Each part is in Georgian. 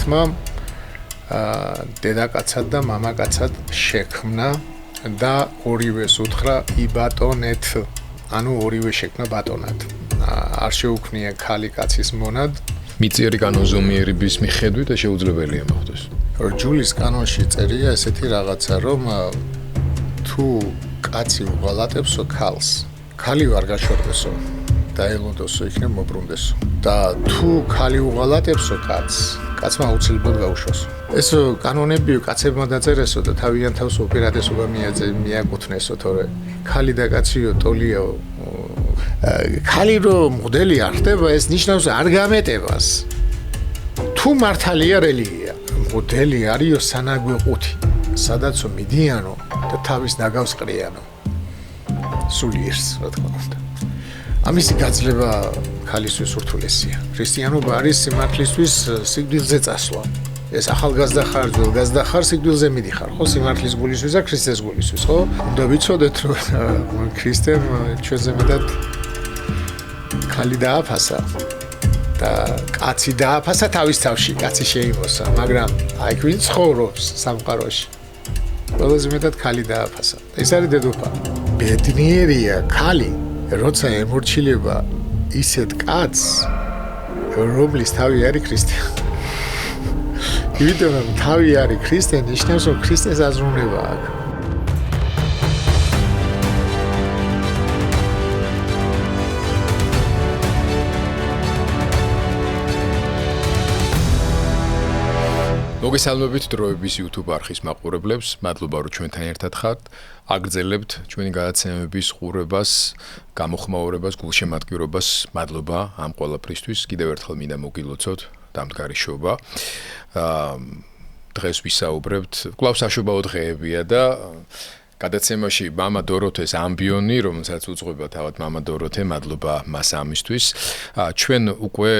კაცმა დედაკაცად და მამაკაცად შექმნა და ორივეს უთხრა იბატონეთ, ანუ ორივე შექმნა ბატონად. არ შეუქმნია ქალი კაცის მონად. მიწიერი კანონზომიერების მიხედვით შეუძლებელია მოხდეს. რჯულის კანონში წერია ესეთი რაღაცა, რომ თუ კაცი უღალატებსო ქალს, ქალი ვარ გაჩორდესო და ელოდოსო იქნებ მობრუნდესო. და თუ ქალი უღალატებსო კაცმა აუცილებლად გაუშვასო. ეს კანონები კაცებმა დაწერესო და თავიანთ თავს ოპერატესობა მიაკუთვნესო, თორე ქალი და კაციო ტოლიაო. ქალი რომ მღვდელი არ ხდება, ეს ნიშნავს არ გამეტებას. თუ მართალია რელიგია, მღვდელი არისო სანაგვე ყუთი, სადაცო მიდიანო და თავის ნაგავს ყრიანო. სულიერს, რა თქმა უნდა. ამისი გაძლება ქალისთვის ურთულესია. ქრისტიანობა არის სიმართლისთვის სიკვდილზე წასვლა. ეს ახალგაზრდა ხარ, ძველგაზრდა ხარ, სიკვდილზე მიდიხარ, ხო, სიმართლის გულისთვის და ქრისტეს გულისთვის, ხო? უნდა ვიცოდეთ, რომ ქრისტემ ჩვენზე მეტად ქალი დააფასა და კაცი დააფასა თავის თავში, კაცი შეიმოსა, მაგრამ აი ვინ ცხოვრობს სამყაროში? ყველაზე მეტად ქალი დააფასა. ეს არის დედოფალი. ბედნიერია ქალი, როცა ემორჩილება ისეთ კაცს, რომლის თავი არის ქრისტიანი. იმიტომ რომ თავი არის ქრისტე, ნიშნავს რომ ქრისტეს აზროვნება აქვს. მოგესალმებით დროების YouTube არხის მაყურებლებს, მადლობა რომ ჩვენთან ერთად ხართ. აგრძელებთ ჩვენი გადაცემების ყურებას, გამოხმაურებას, გულშემატკივრობას. მადლობა ამ ყველაფრისთვის. კიდევ ერთხელ მინდა მოგილოცოთ დამდგარიშობა. დღეს ვისაუბრებთ, კვლავ საშობაო დღეებია და გადაცემაში მამა დოროთეს ამბიონი, რომელსაც უძღვება თავად მამა დოროთე, მადლობა მას ამისთვის. ჩვენ უკვე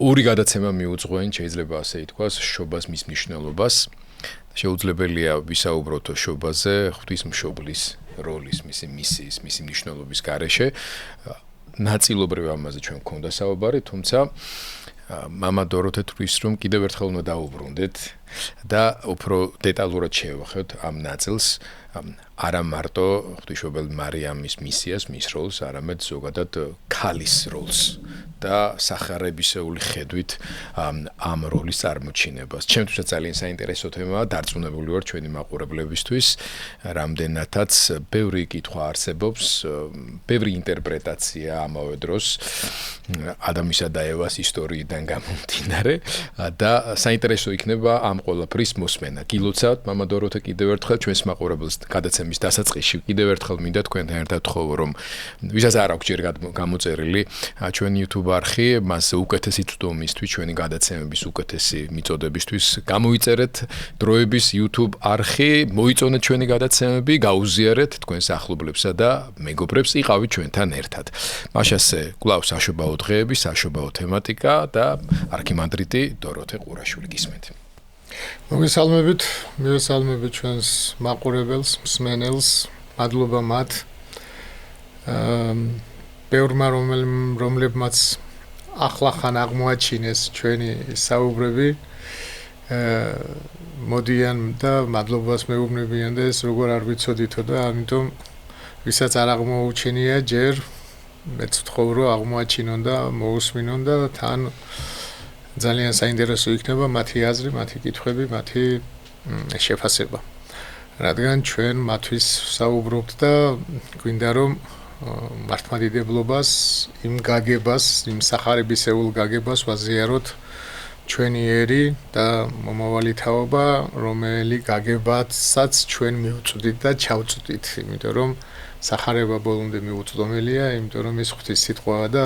ორი გადაცემა მიუძღვენ, შეიძლება ასე ითქვას, შობას მის მნიშვნელობას. შეუძლებელია ვისაუბროთ შობაზე, ღვთისმშობლის როლის, მისი მისიის, მისი მნიშვნელობის გარეშე. ნაწილობრივ ამაზე ჩვენ გვქონდა საუბარი, თუმცა მამა დოროთე თქვის, რომ კიდევ ერთხელ უნდა დაუბრუნდეთ და უფრო დეტალურად შევახოთ ამ ნაწილს, არა მარტო ღვთისმშობელ მარიამის მისიას, მის როლს, არამედ ზოგადად ქალის როლს და სახარებისეული ხედვით ამ როლის წარმოჩინებას. ჩემთვისაც ძალიან საინტერესო თემაა, დარწმუნებული ვარ ჩვენი მაყურებლებისთვის, რამდენადაც ბევრი კითხვა არსებობს, ბევრი ინტერპრეტაცია ამავე დროს ადამისა და ევას ისტორიიდან გამომდინარე და საინტერესო იქნება ამ ყველაფრის მოსმენა. გილოცავთ მამა დოროთე კიდევ ერთხელ ჩვენს მაყურებელს გადაცემის დასაწყისში კიდევ ერთხელ მინდა თქვენთან ერთად ვთხოვო, რომ ვისაც არ აქვს ჯერ გამოწერილი ჩვენი YouTube არხი, მას უკეთესი წვდომისთვის, ჩვენი გადაცემების უკეთესი მიწოდებისთვის გამოიწერეთ დროების YouTube არხი, მოიწონეთ ჩვენი გადაცემები, გაუზიარეთ თქვენს ახლობლებსა და მეგობრებს, იყავით ჩვენთან ერთად. მაშასე კვლავ საშობაო დღეები, საშობაო თემატიკა და არქიმანდრიტი დოროთე ყურაშვილი გისმენთ. მოგესალმებით ჩვენს მაყურებელს, მსმენელს, მადლობა მათ. ბევრმა რომლებმაც ახლახან აღმოაჩინეს ჩვენი საუბრები, მოდიან და მადლობას მეუბნებიან და ეს როგორ არ ვიცოდითო და ამიტომ ვისაც არ აღმოუჩენია ჯერ მეც ვთხოვ რომ აღმოაჩინონ და მოусმინონ და თან ძალიან საინტერესო იქნება მათი აზრი, მათი კითხვები, მათი შეფასება. რადგან ჩვენ მათთვის საუბრობთ და გვინდა რომ მართლმადიდებლობას, იმ გაგებას, იმ სახარებისეულ გაგებას ვაზიაროთ ჩვენი ერი და მომავალი თაობა, რომელი გაგებაცაც ჩვენ მივწვდით და ჩავწვდით, იმიტომ რომ სახარება ბოლომდე მიუწვდომელია, იმიტომ რომ ეს ღვთის სიტყვაა და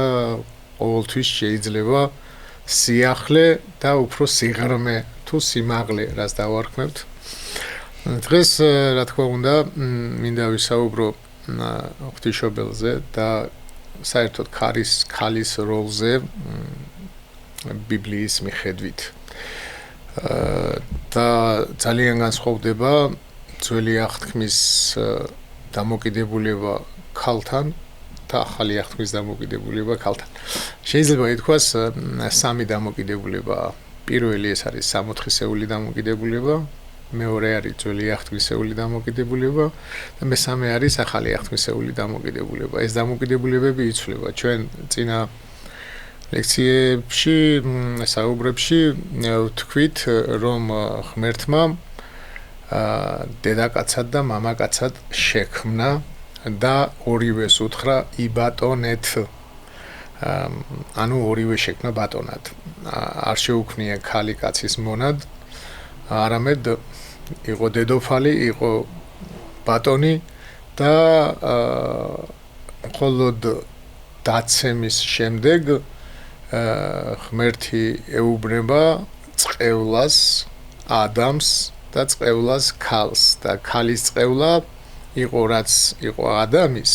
ყოველთვის შეიძლება სიახლე და უფრო სიღრმე თუ სიმაღლე რაც დავარქმევთ. დღეს რა თქმა უნდა მინდა ვისაუბრო ღვთისმშობელზე და საერთოდ ქალის როლზე ბიბლიის მიხედვით. და ძალიან განსხვავდება ძველი აღთქმის დამოკიდებულება ქალთან და ახალი აღთქმის დამოკიდებულება ქალთან. შეიძლება ითქვას სამი დამოკიდებულება პირველი ეს არის 60-სეული დამოკიდებულება, მეორე არის ძველი აღთქმისეული დამოკიდებულება და მესამე არის ახალი აღთქმისეული დამოკიდებულება. ეს დამოკიდებულებები იცვლება ჩვენ წინა ლექციებში, საუბრებში ვთქვით, რომ ღმერთმა დედაკაცად და მამაკაცად შექმნა და ორივეს უთხრა იბატონეთ. ანუ ორივე შექმნა ბატონად. არ შეუქმნია ქალი კაცის მონად, არამედ იყო დედოფალი, იყო ბატონი და მხოლოდ დაცემის შემდეგ ღმერთი ეუბნება წყევლას, ადამიანს და წყევლას ქალს და ქალის წყევლა იყო რაც იყო ადამიანის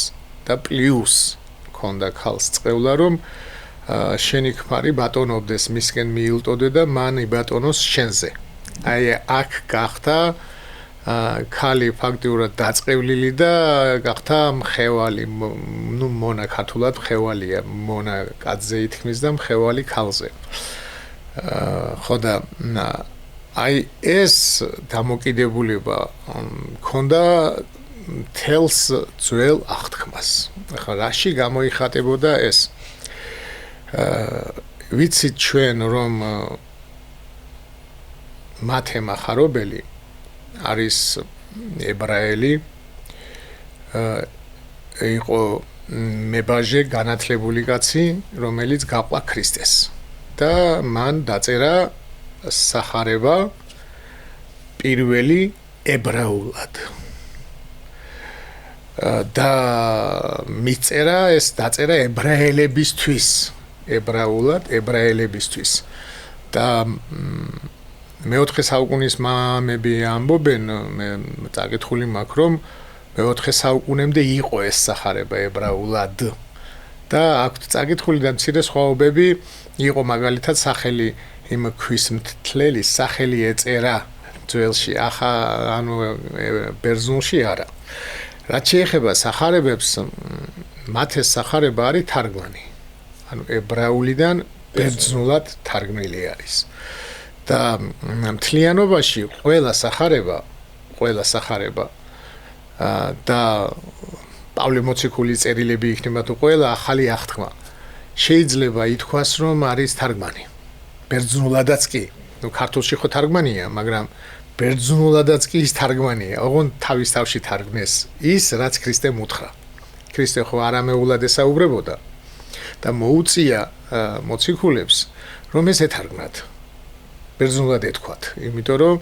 და პლუს ქონდა ქალს წყევლა რომ შენი ქმარი ბატონობდეს მისკენ მიილტოდე და მან იბატონოს შენზე. აი აქ გახდა ქალი ფაქტიურად დაწყევლილი და გახდა მხევალი, ნუ მონა ქართულად მხევალია, მონა კაცზე ითქმის და მხევალი ქალზე. ხო და აი ეს დამოკიდებულება ქონდა თელს ძველ აღთქმას. ახლა რაში გამოიხატებოდა ეს? ვიცით ჩვენ რომ მათე მახარებელი არის ებრაელი, იყო მებაჟე განათლებული კაცი, რომელიც გაყვა ქრისტეს და მან დაწერა სახარება პირველი ებრაულად. და მიწერა ეს დაწერა ებრაელებისთვის, ებრაულად ებრაელებისთვის. და მეოთხე საუკუნის მამები ამბობენ, მე წაკითხული მაქვს, რომ მეოთხე საუკუნემდე იყო ეს სახარება ებრაულად. და აქვთ წაკითხული და მცირე სხვაობები, იყო მაგალითად სახელი იმ ქვისმთლელის სახელი ეწერა ძველში, ახლა ანუ ბერძნულში არა. რაც შეეხება სახარებებს, მათეს სახარება არის თარგმანი. ანუ ებრაულიდან ბერძნულად თარგმნილი არის. და მთლიანობაში ყველა სახარება და პავლე მოციქულის წერილები იქნება თუ ყველა ახალი აღთქმა შეიძლება ითქვას რომ არის თარგმანი. ბერძნულადაც კი, ნუ ქართულში ხო თარგმანია, მაგრამ ბერძნულადაც კი ის თარგმანია, ოღონდ თავის თავში თარგმნეს ის, რაც ქრისტემ უთხრა. ქრისტე ხო არამეულად ესაუბრებოდა და მოუწია მოციქულებს, რომ ეს ეთარგმნათ. ბერძნულად ეთქვათ, იმიტომ რომ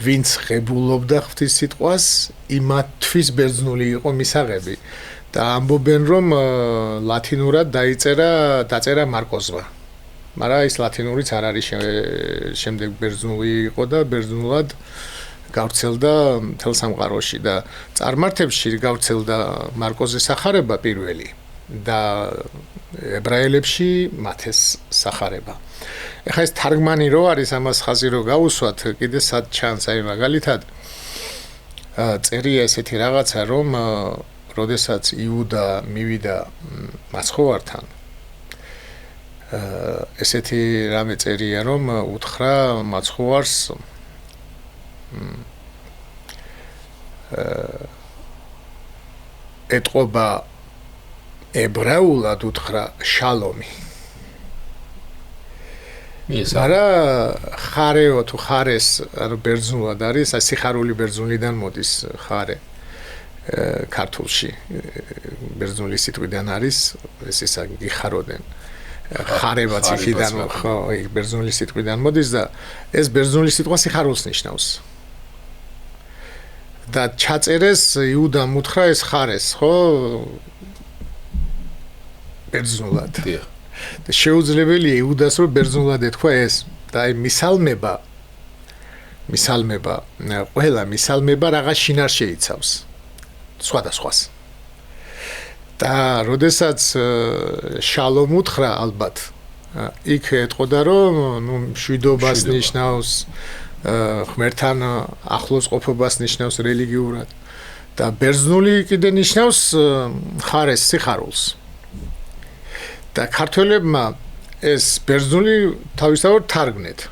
ვინც ღებულობდა ღვთის სიტყვას, იმათთვის ბერძნული იყო მისაღები და ამბობენ რომ ლათინურად დაწერა მარკოზმა. მაგრამ ის ლათინურიც არ არის შემდეგ ბერძნული იყო და ბერძნულად გავრცელდა მთელ სამყაროში და წარმართებში გავრცელდა მარკოზის სახარება პირველი და ებრაელებში მათეს სახარება. ეხლა ეს თარგმანი რო არის, ამას ხაზი რო გაუსვათ, კიდე სად ჩანს, აი მაგალითად წერია ესეთი რაღაცა, რომ როდესაც იუდა მივიდა მაცხოვართან, ესეთი რამე წერია, რომ უთხრა მაცხოვარს ეტყობა ებრაულად უთხრა შალომი. არა ხარეო თუ ხარეს, ანუ ბერძნულად არის, აი სიხარული ბერძნულიდან მოდის ხარე ქართულში. ბერძნული სიტყვიდან არის, ეს ისა გიხაროდენ. ხარება ციხიდან, ხო, ბერძნული სიტყვიდან მოდის და ეს ბერძნული სიტყვა სიხარულს ნიშნავს. და ჩაწერეს იუდამ უთხრა ეს ხარეს, ხო? ბერძნულად. და შეუძლებელია იუდას რომ ბერძნულად ეთქვა ეს და აი მისალმება ყველა მისალმება რაღაც შინარ შეიცავს სხვადასხვას და როდესაც შალომ უთხრა ალბათ იქ ეთყოდა რომ ნუ მშვიდობას ნიშნავს ღმერთთან ახლოს ყოფობას ნიშნავს რელიგიურად და ბერძნული კიდე ნიშნავს ხარეს სიხარულს და ქართველებმა ეს ბერძნული თავისთავად თარგმნეთ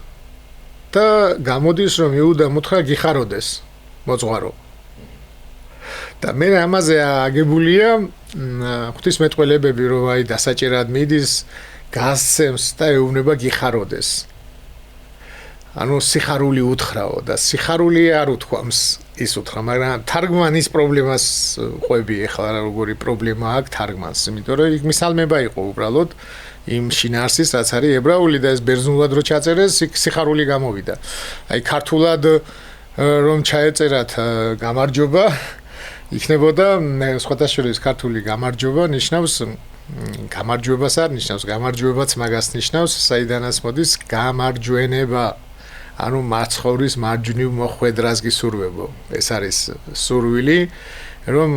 და გამოდის რომ იუდა უთხრა გიხაროდეს მოძღვარო. და მე ამაზე აგებულია ღვთისმეტყველებები რომ აი დასაჭერად მიდის გასცემს და ეუბნება გიხაროდეს. ანუ სიხარული უთხრაო და სიხარული არ უთქვამს ის უთხრა, მაგრამ თარგმანის პრობლემას ყვები ახლა როგორი პრობლემა აქვს თარგმანს, იმიტომ რომ იქ მისალმება იყო უბრალოდ იმ შინაარსის რაც არის ებრაული და ეს ბერძნულად რო ჩაწერეს, იქ სიხარული გამოვიდა. აი ქართულად რომ ჩაეწერათ გამარჯობა, იქნებოდა სხვათა შორის ქართული გამარჯობა ნიშნავს გამარჯვებას არ ნიშნავს, გამარჯვებაც მაგას ნიშნავს, საიდანაც მოდის გამარჯვენება. ანუ მარცხორის მარჯვნივ მოხვედრას გისურვებო. ეს არის სურვილი, რომ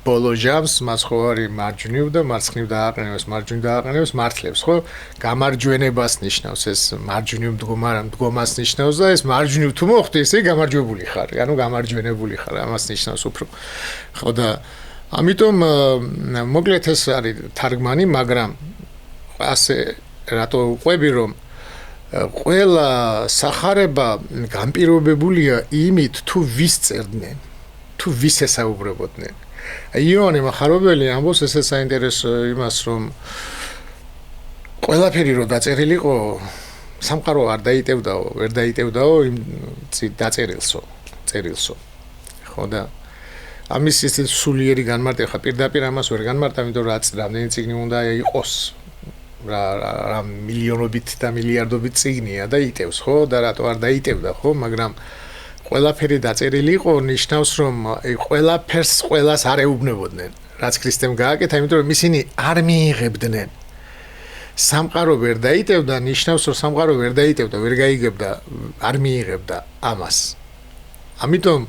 ბოლო ჟამს მაცხოვარი მარჯვნივ და მარცხნივ დააყენებს, მარჯვნივ დააყენებს, მართლებს, ხო? გამარჯვენებას ნიშნავს, ეს მარჯვნივ მდგომას ნიშნავს და ეს მარჯვნივ თუ მოხვდი, ესე გამარჯვებული ხარ, ანუ გამარჯვენებული ხარ, ამას ნიშნავს უფრო. ხო და ამიტომ მოკლედ ეს არის თარგმანი, მაგრამ ასე რატო ყვები რომ ყველა სახარება განპირობებულია იმით თუ ვის წერდნენ, თუ ვის ესაუბრებოდნენ. იონე მახარებელი ამბობს ესე საინტერესო იმას რომ ყველაფერი რო დაწერილიყო სამყარო არ დაიტევდაო, ვერ დაიტევდაო იმ დაწერილსო, წერილსო. ხო და ამის ის სულიერი განმარტება ხა პირდაპირ ამას ვერ განმარტა, იმიტომ რომ რაც რამდენი წიგნი უნდა იყოს. რა მილიონობით და მილიარდობით წიგნია და იტევს, ხო? და რატო არ დაიტევდა, ხო? მაგრამ ყველაფერი დაწერილი იყო, ნიშნავს რომ ყველაფერს ყველას არ ეუბნებოდნენ, რაც ქრისტემ გააკეთა, იმიტომ რომ ისინი არ მიიღებდნენ. სამყარო ვერ დაიტევდა, ნიშნავს რომ სამყარო ვერ დაიტევდა, ვერ გაიგებდა, არ მიიღებდა ამას. ამიტომ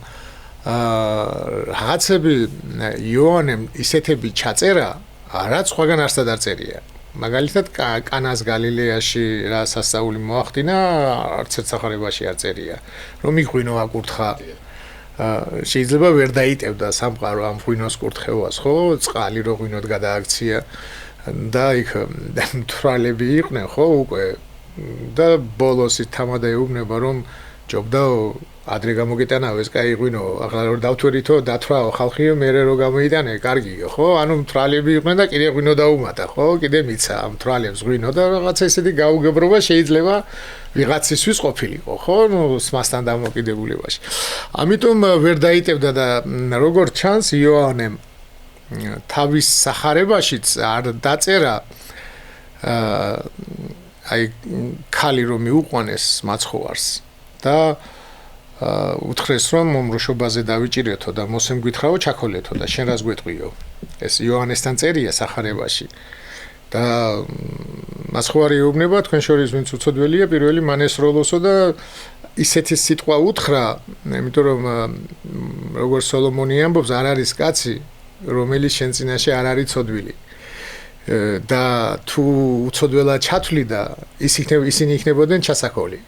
რაღაცები იოანემ ისეთები ჩაწერა, რაც სხვაგან არსად არ წერია. მაგალითად კანას გალილეაში რა სასწაული მოახდინა, არც ერთ სახარებაში არ წერია. რომ იღვინო აკურთხა, შეიძლება ვერ დაიტევდა სამყარო ამ ღვინოს კურთხევას, ხო? წყალი რო ღვინოდ გადააქცია და იქ მთვრალები იყვნენ, ხო, უკვე და ბოლოს თამადა ეუბნება რომ ჯობდაო ადრე გამოგიტანავეს, კაი ღვინო, ახლა რო დავთვერითო, დათვრაო ხალხიო, მერე რო გამოიტანე, კარგიო, ხო? ანუ მთვრალები იყვნენ და კიდე ღვინო დაუმატა, ხო? კიდე მიცა ამ მთვრალებს ღვინო და რაღაცა ესეთი გაუგებრობა შეიძლება ვიღაცისთვის ყოფილიყო, ხო? ნუ მასთან დამოკიდებულებაში. ამიტომ ვერ დაიტევდა და როგორც ჩანს იოანემ თავის სახარებაშიც არ დაწერა აი ქალი რომ მიუყვანეს მაცხოვარს და უთხრეს რომ მომროშობაზე დავიჭირეთო და მოსემ გითხრაო ჩაქოლეთო და შენ რას გვეტყვიო. ეს იოანესთან წერია სახარებაში. და მაცხოვარი ეუბნება თქვენ შორის ვინც უცოდველია პირველი მან ესროლოსო და ისეთი სიტყვა უთხრა, იმიტომ რომ როგორც სოლომონი ამბობს არ არის კაცი რომელიც შენ წინაშე არ არის ცოდვილი. და თუ უცოდველად ჩათვლი და ისინი იქნებოდნენ ჩასაქოლი.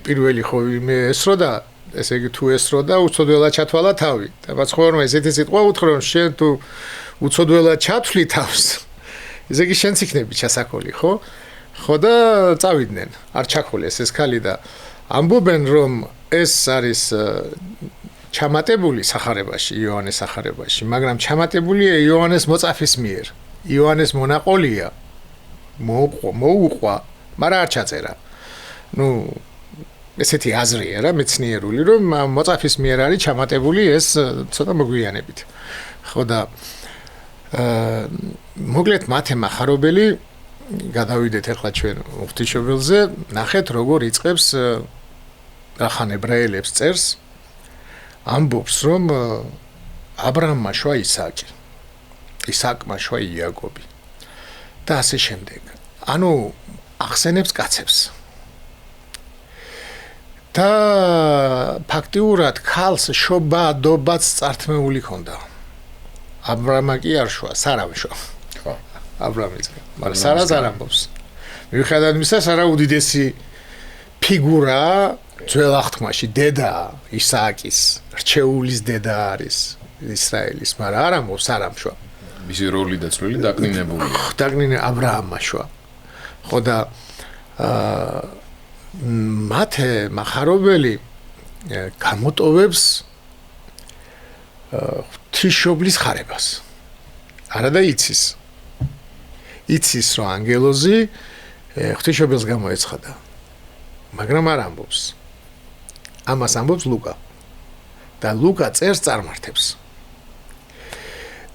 პირველი ხო მე ესრო და ესე იგი თუ ესრო და უცოდველად ჩათვალა თავი. და მაცხოვარმა ესეთი სიტყვა უთხრა რომ შენ თუ უცოდველად ჩათვლი თავს, ესე იგი შენც იქნები ჩასაქოლი, ხო? ხო და წავიდნენ, არ ჩაქოლეს ეს ქალი და ამბობენ რომ ეს არის ჩამატებული სახარებაში, იოანეს სახარებაში, მაგრამ ჩამატებულია იოანეს მოწაფის მიერ. იოანეს მონაყოლია მოუყვა, მაგრამ არ ჩაწერა. ნუ ესეთი აზრია რა მეცნიერული, რომ მოწაფის მიერ არის ჩამატებული ეს ცოტა მოგვიანებით. ხო და მოკლედ მათე მახარებელი გადავიდეთ ახლა ჩვენ ღვთისმშობელზე, ნახეთ როგორ იწყებს ახან ებრაელებს წერს, ამბობს რომ აბრაამმა შვა ისააკი, ისააკმა შვა იაკობი და ასე შემდეგ. ანუ ახსენებს კაცებს. და ფაქტიურად ქალს შობადობაც წართმეული ჰქონდა. აბრაამა კი არ შვა, სარამ შვა. ხო, აბრაამიც. მაგრამ სარას არ ამბობს. მიუხედავად იმისა, სარა უდიდესი ფიგურა ძველ აღთქმაში, დედა ისააკის, რჩეულის დედა არის ისრაელის, მაგრამ არ ამბობს სარამ შვა. მისი როლი და წვლილი დაკნინებულია. დაკნინე აბრაამმა შვა. ხო და მათე מחარობელი გამოტოვებს ღვთისმშობლის ხარებას. არა და იცის. იცის რომ ანგელოზი ღვთისმშობელს გამოეცხადა. მაგრამ არ ამბობს. ამას ამბობს ლუკა. და ლუკა წერს წარმართებს.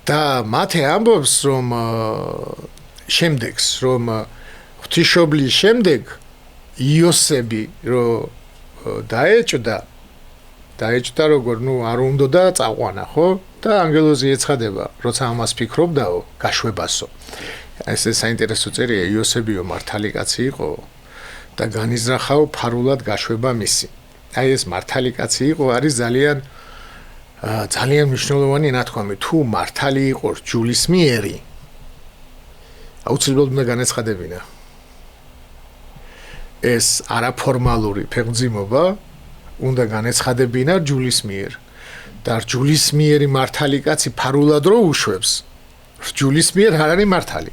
და მათე ამბობს რომ შემდეგს რომ ღვთისმშობლის შემდეგ იოსები რომ დაეჭდა როგორ არ უნდა წაყვანა ხო და ანგელოზი ეცხადება როცა ამას ფიქრობდაო გაშვებასო. ეს საინტერესო წერია იოსებიო მართალი კაცი იყო და განიზრახაო ფარულად გაშვება მისი. აი ეს მართალი კაცი იყო არის ძალიან მნიშვნელოვანი ნათქვამი თუ მართალი იყო ჯულისმიერი აუცილებლად უნდა განეცხადებინა ეს არაფორმალური ფეხმძიმობა უნდა განეცხადებინა ჯულისმიერ და ჯულისმიერი მართალი კაცი ფარულად რო უშვებს ჯულისმიერ არ არის მართალი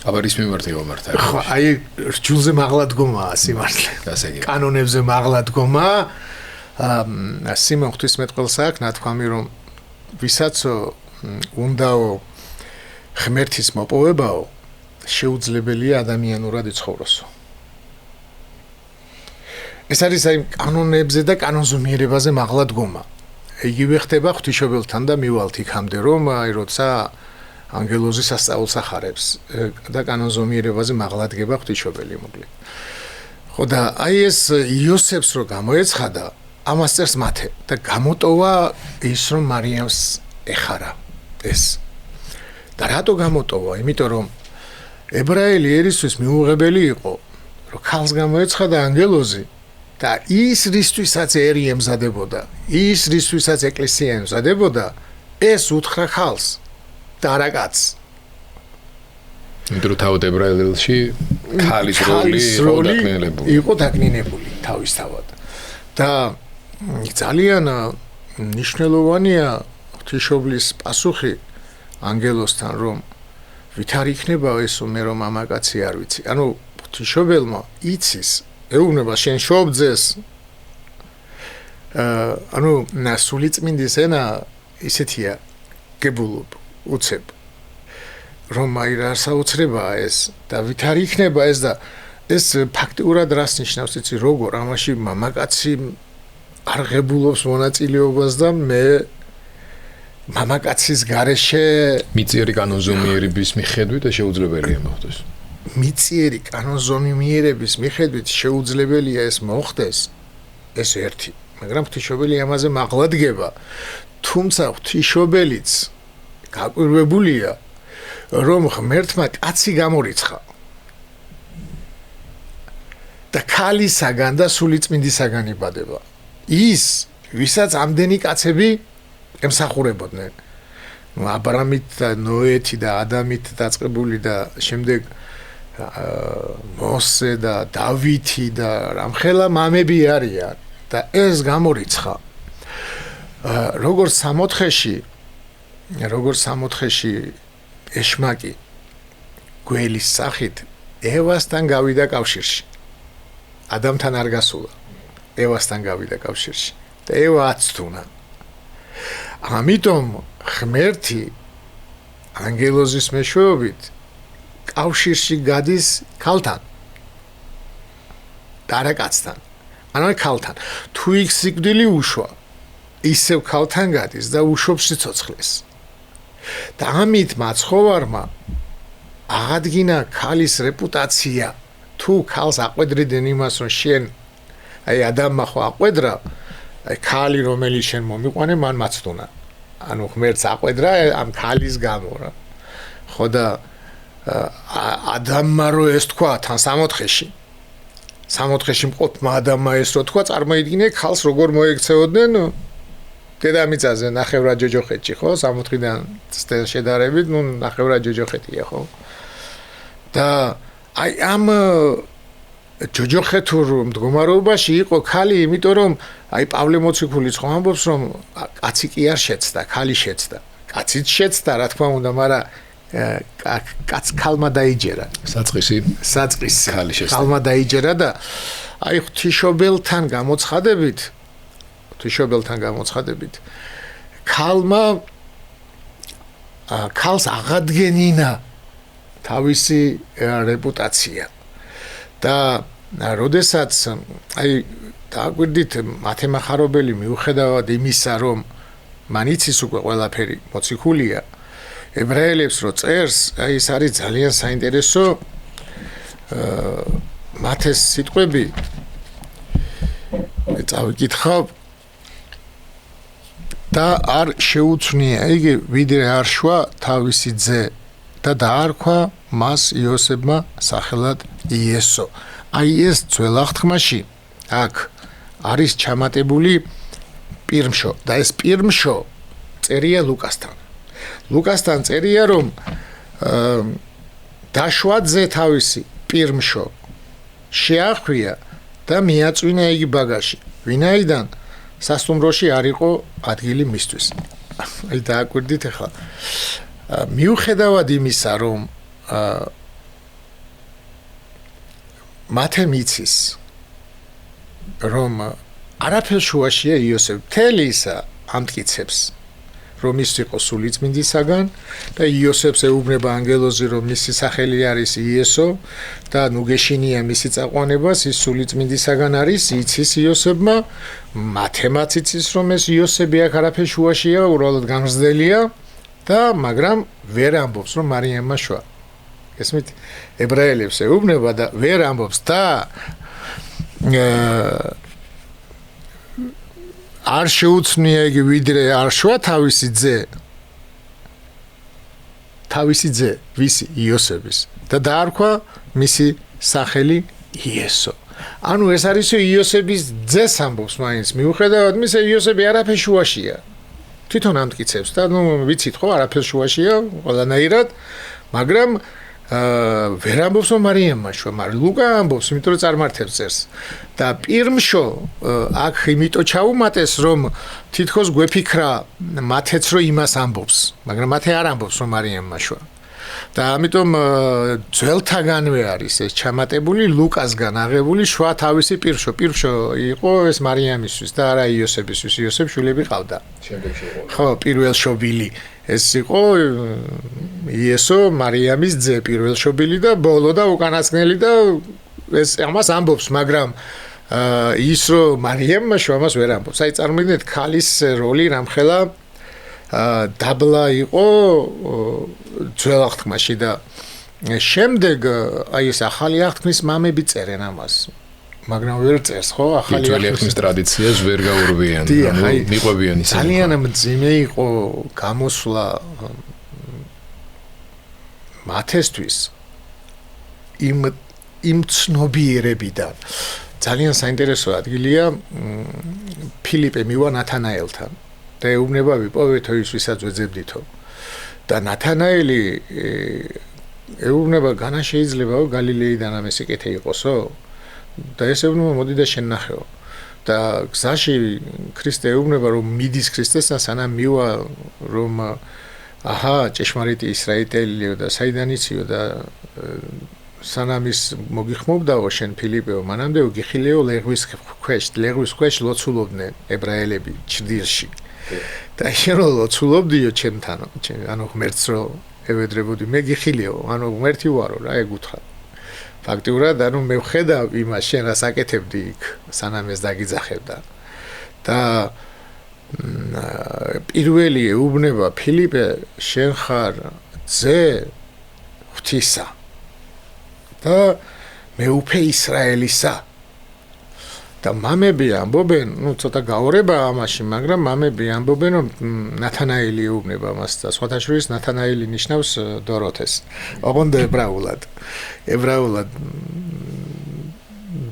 აბა რის მიმართ იყო მართალი ხო აი ჯულზე მაღლა დგომაა სიმართლე კანონებზე მაღლა დგომა სიმონ ღვთისმეტყველს აქვს ნათქვამი რომ ვისაც უნდაო ღმერთის მოპოვებაო შეუძლებელია ადამიანურად იცხოვროსო ეს არის აი კანონებზე და კანონზომიერებაზე მაღლა დგომა იგივე ხდება ღვთისმშობელთან და მივალთ იქამდე რომ აი როცა ანგელოზი სასწაულს ახარებს და კანონზომიერებაზე მაღლა დგება ღვთისმშობელი მოკლედ ხო და აი ეს იოსებს რო გამოეცხადა ამას წერს მათე და გამოტოვა ის რომ მარიამს ეხარა ეს და რატო გამოტოვა იმიტომ რომ ებრაელი ერისთვის მიუღებელი იყო რომ ქალს გამოეცხადა ანგელოზი და ის რისთვისაც ერი ემზადებოდა ის რისთვისაც ეკლესია ემზადებოდა ეს უთხრა ქალს და არა კაცს იმიტომ რომ თავად ებრაელში ქალის როლი იყო დაკნინებული თავისთავად და ძალიან მნიშვნელოვანია ღვთისმშობლის პასუხი ანგელოზთან რომ ვით არ იქნება ესო მე რომ მამაკაცი არ ვიცი ანუ ღვთისმშობელმა იცის ეუბნება შენ შობძეს ანუ სულიწმინდის ენა ისეთია გებულობ უცებ რომ აი რა საოცრებაა ეს და ვით არ იქნება ეს და ეს ფაქტიურად რას ნიშნავს იცი როგორ ამაში მამაკაცი არ ღებულობს მონაწილეობას და მე მამაკაცის გარეშე მიწიერი კანონზომიერების მიხედვით შეუძლებელია მოხდეს მიწიერი კანონზომიერების მიხედვით შეუძლებელია ეს მოხდეს ეს ერთი მაგრამ ღვთისმშობელი ამაზე მაღლა დგება თუმცა ღვთისმშობელიც გაკვირვებულია რომ ღმერთმა კაცი გამორიცხა და ქალისაგან და სულიწმინდისაგან იბადება ის ვისაც ამდენი კაცები ემსახურებოდნენ ნუ აბრამით და ნოეთი და ადამით დაწყებული და შემდეგ მოსე და დავითი და რამხელა მამები არიან და ეს გამორიცხა როგორც სამოთხეში ეშმაკი გველის სახით ევასთან გავიდა კავშირში ადამთან არ გასულა ევასთან გავიდა კავშირში და ევა აცთუნა ამიტომ ღმერთი ანგელოზის მეშვეობით კავშირში გადის ქალთან და არა კაცთან ანუ ქალთან თუ იქ სიკვდილი უშვა ისევ ქალთან გადის და უშვებს სიცოცხლეს და ამით მაცხოვარმა აღადგინა ქალის რეპუტაცია თუ ქალს აყვედრდნენ იმას რომ შენ აი ადამმა ხო აყვედრა აი ქალი რომელიც შენ მომიყვანე მან მაცდუნა ანუ ღმერთს აყვედრა ამ ქალის გამო რა ხო და ადამმა რო ეს თქვა თან სამოთხეში მყოფმა ადამმა ეს რო თქვა წარმოიდგინე ქალს როგორ მოექცეოდნენ დედამიწაზე ნახევრად ჯოჯოხეთში ხო სამოთხიდან შედარებით ნუ ნახევრად ჯოჯოხეთია ხო და აი ამ ჯოჯოხეთურ მდგომარეობაში იყო ქალი იმიტომ რომ აი პავლე მოციქულიც ხო ამბობს რომ კაცი კი არ შეცდა ქალი შეცდა კაციც შეცდა რა თქმა უნდა მაგრამ კაც ქალმა დაიჯერა საწყისი ქალმა დაიჯერა და აი ღვთისმშობელთან გამოცხადებით ქალმა ქალს აღადგენინა თავისი რეპუტაცია და როდესაც აი დააგვირდით მათემახარობელი მიუხედავად იმისა რომ მან იცის უკვე ყველაფერი მოციქულია ებრაელებს რო წერს აი ეს არის ძალიან საინტერესო მათ ეს სიტყვები წავიკითხავ და არ შეუცვნია იგი ვიდრე არ შვა თავისი ძე და დაარქვა მას იოსებმა სახელად იესო აი ეს ძველ აღთქმაში აქ არის ჩამატებული პირმშო და ეს პირმშო წერია ლუკასთან წერია რომ დაშვა ძე თავისი პირმშო შეახვია და მიაწვინა იგი ბაგაში ვინაიდან სასტუმროში არ იყო ადგილი მისთვის აი დააკვირდით ახლა მიუხედავად იმისა რომ მათემ იცის რომ არაფერს შუაშია იოსებ მთელი ისა ამტკიცებს რომ ის იყო სულიწმინდისაგან და იოსებს ეუბნება ანგელოზი რომ მისი სახელი არის იესო და ნუ გეშინია მისი წაყვანებას ის სულიწმინდისაგან არის იცის იოსებმა მათემაც იცის რომ ეს იოსები აქ არაფერს შუაშია უბრალოდ გამზრდელია და მაგრამ ვერ ამბობს რომ მარიამმა შვა ესმით ებრაელებს ეუბნება და ვერ ამბობს და არ შეუცვნია იგი ვიდრე არ შვა თავისი ძე ვისი იოსების და დაარქვა მისი სახელი იესო ანუ ეს არის იოსების ძეს ამბობს მაინც მიუხედავად მისა იოსები არაფერს შუაშია თვითონ ამტკიცებს და ნუ ვიცით ხო არაფერს შუაშია ყველანაირად მაგრამ ვერ ამბობს რომ მარიამმა შვა მაგრამ ლუკა ამბობს იმიტომ რომ წარმართებს წერს და პირმშო აქ იმიტომ ჩაუმატეს რომ თითქოს გვეფიქრა მათეც რომ იმას ამბობს მაგრამ მათე არ ამბობს რომ მარიამმა შვა და ამიტომ ძველთაგანვე არის ეს ჩამატებული ლუკასგან აღებული შვა თავისი პირმშო იყო ეს მარიამისთვის და არა იოსებისთვის იოსებ შვილები ყავდა შემდეგში იყო ხო პირველ შობილი ეს იყო იესო მარიამის ძე პირველ შობილი და ბოლო და უკანასკნელი და ეს ამას ამბობს მაგრამ ის რომ მარიამმა შვა ამას ვერ ამბობს აი წარმოიდგინეთ ქალის როლი რამხელა დაბლა იყო ძველ აღთქმაში და შემდეგ აი ეს ახალი აღთქმის მამები წერენ ამას მაგრამ ვერ წერს ხო ახალი აღთქმის ტრადიციას ვერ გაურბიან მიყვებიან ისე ძალიან მძიმე იყო გამოსვლა მათესთვის იმ ცნობიერებიდან ძალიან საინტერესო ადგილია ფილიპე მივა ნათანაელთან და ეუბნება ვიპოვეთო ის ვისაც ვეძებდითო და ნათანაელი ეუბნება განა შეიძლება გალილეიდან ამ ესეკეთე იყოსო და ეს ეუბნება მოდი და შენ ნახეო და გზაში ქრისტე ეუბნება რომ მიდის ქრისტესთან სანამ მივა რომ აჰა ჭეშმარიტი ისრაელელიო და საიდან იციო და სანამ ის მოგიხმობდაო შენ ფილიპეო მანამდე გიხილეო ლეგვის ქვეშ ლოცულობდნენ ებრაელები ჩრდილში და შენ ლოცულობდიო ჩემთან ანუ ღმერთს რო ევედრებოდი მე გიხილეო ანუ ღმერთი ვარო რა ეგ უთხრა ფაქტიურად ანუ მე ვხედავ იმას შენ რას აკეთებდი იქ სანამ ეს დაგიძახებდა და პირველი ეუბნება ფილიპე შენ ხარ ძე ღვთისა და მეუფე ისრაელისა და მამები ამბობენ, ну ცოტა გაორება ამაში, მაგრამ მამები ამბობენ, რომ ნათანაელი ეუბნება მას და სხვათა შორის ნათანაელი ნიშნავს დოროთეს. ოღონდ ებრაულად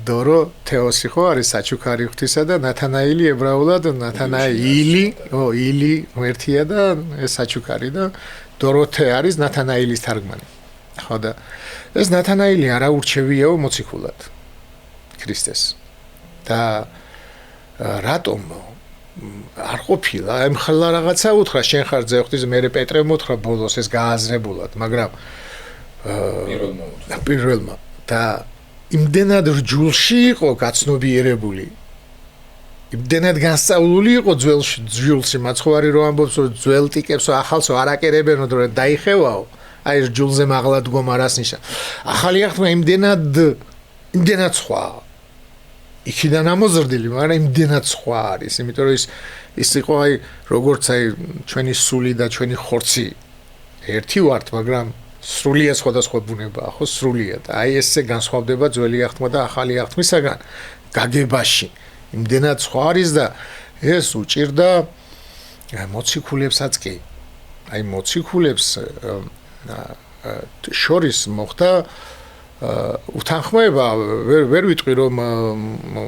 დორო თეოსი ხო არის საჩუქარი ღვთისა და ნათანაელი ებრაულად ნათანაილი, ილი ღმერთია და ეს საჩუქარი და დოროთე არის ნათანაელის თარგმანი. ხო და ეს ნათანაელი არ აურჩევიაო მოციქულად ქრისტეს. და რატომ არ ყოფილა, ემხლა რაღაცა უთხრა, შენ ხარ ძეხვთის, მე პეტრე მოთხრა ბოლოს ეს გააზრებულად, მაგრამ პირველმა და იმდენად რჯულში იყო გაცნობიერებული. იმდენად განსწავლული იყო ძველში, მაცხოვარი რო ამბობს, რომ ძველ ტიკებსო ახალსო არაკერებენო, რომ დაიხევაო, აი რჯულზე მაღლა დგომა რას ნიშნავს. ახალი აღთქმა იმდენად სხვა. იქიდან ამოზრდილი, მაგრამ იმდენად სხვა არის, იმიტომ რომ ის იყო აი როგორც აი ჩვენი სული და ჩვენი ხორცი ერთი ვართ, მაგრამ სრულია სხვადასხვა ბუნებაა, ხო, სრულია და აი ესე განსხვავდება ძველი აღთქმა და ახალი აღთქმისაგან გაგებაში. იმდენად სხვა არის და ეს უჭირდა მოციქულებსაც კი. აი მოციქულებს შორის მოხდა უთანხმოება ვერ ვიტყვი რომ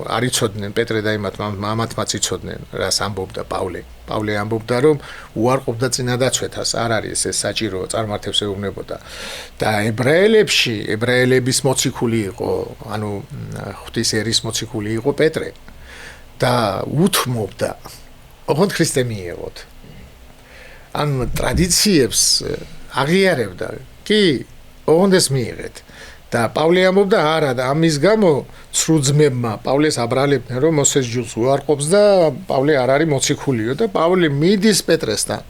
არ იცოდნენ პეტრე და მამათმაც იცოდნენ რას ამბობდა პავლე ამბობდა რომ უარყოფდა წინადაცვეთას არ არის ეს საჭირო წარმართებს ეუბნებოდა და ებრაელების მოციქული იყო ანუ ღვთის ერის მოციქული იყო პეტრე და უთმობდა ოღონდ ქრისტე მიიღოთ ან ტრადიციებს აღიარებდა კი ოღონდ ეს მიიღეთ და პავლე ამბობდა არა და ამის გამო ცრუძმებმა პავლეს აბრალებდნენ რომ მოსეს ჯულს უარყოფს და პავლე არ არის მოციქულიო და პავლე მიდის პეტრესთან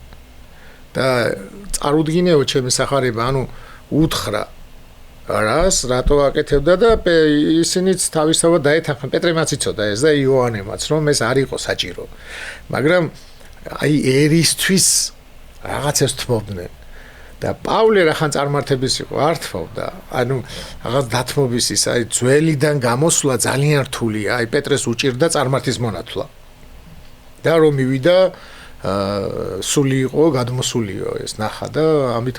და წარუდგინეო ჩემი სახარება ანუ უთხრა რას რატო აკეთებდა და ისინიც თავისთავად დაეთანხმენ პეტრემაც იცოდა ეს და იოანემაც რომ ეს არ იყო საჭირო მაგრამ აი ერისთვის რაღაცებს თმობდნენ და პავლე რახან წარმართების იყო არ თმობდა ანუ რაღაც დათმობის ის აი ძველიდან გამოსვლა ძალიან რთულია აი პეტრეს უჭირდა წარმართის მონათვლა და რომ მივიდა სული იყო გადმოსულიო ეს ნახა და ამით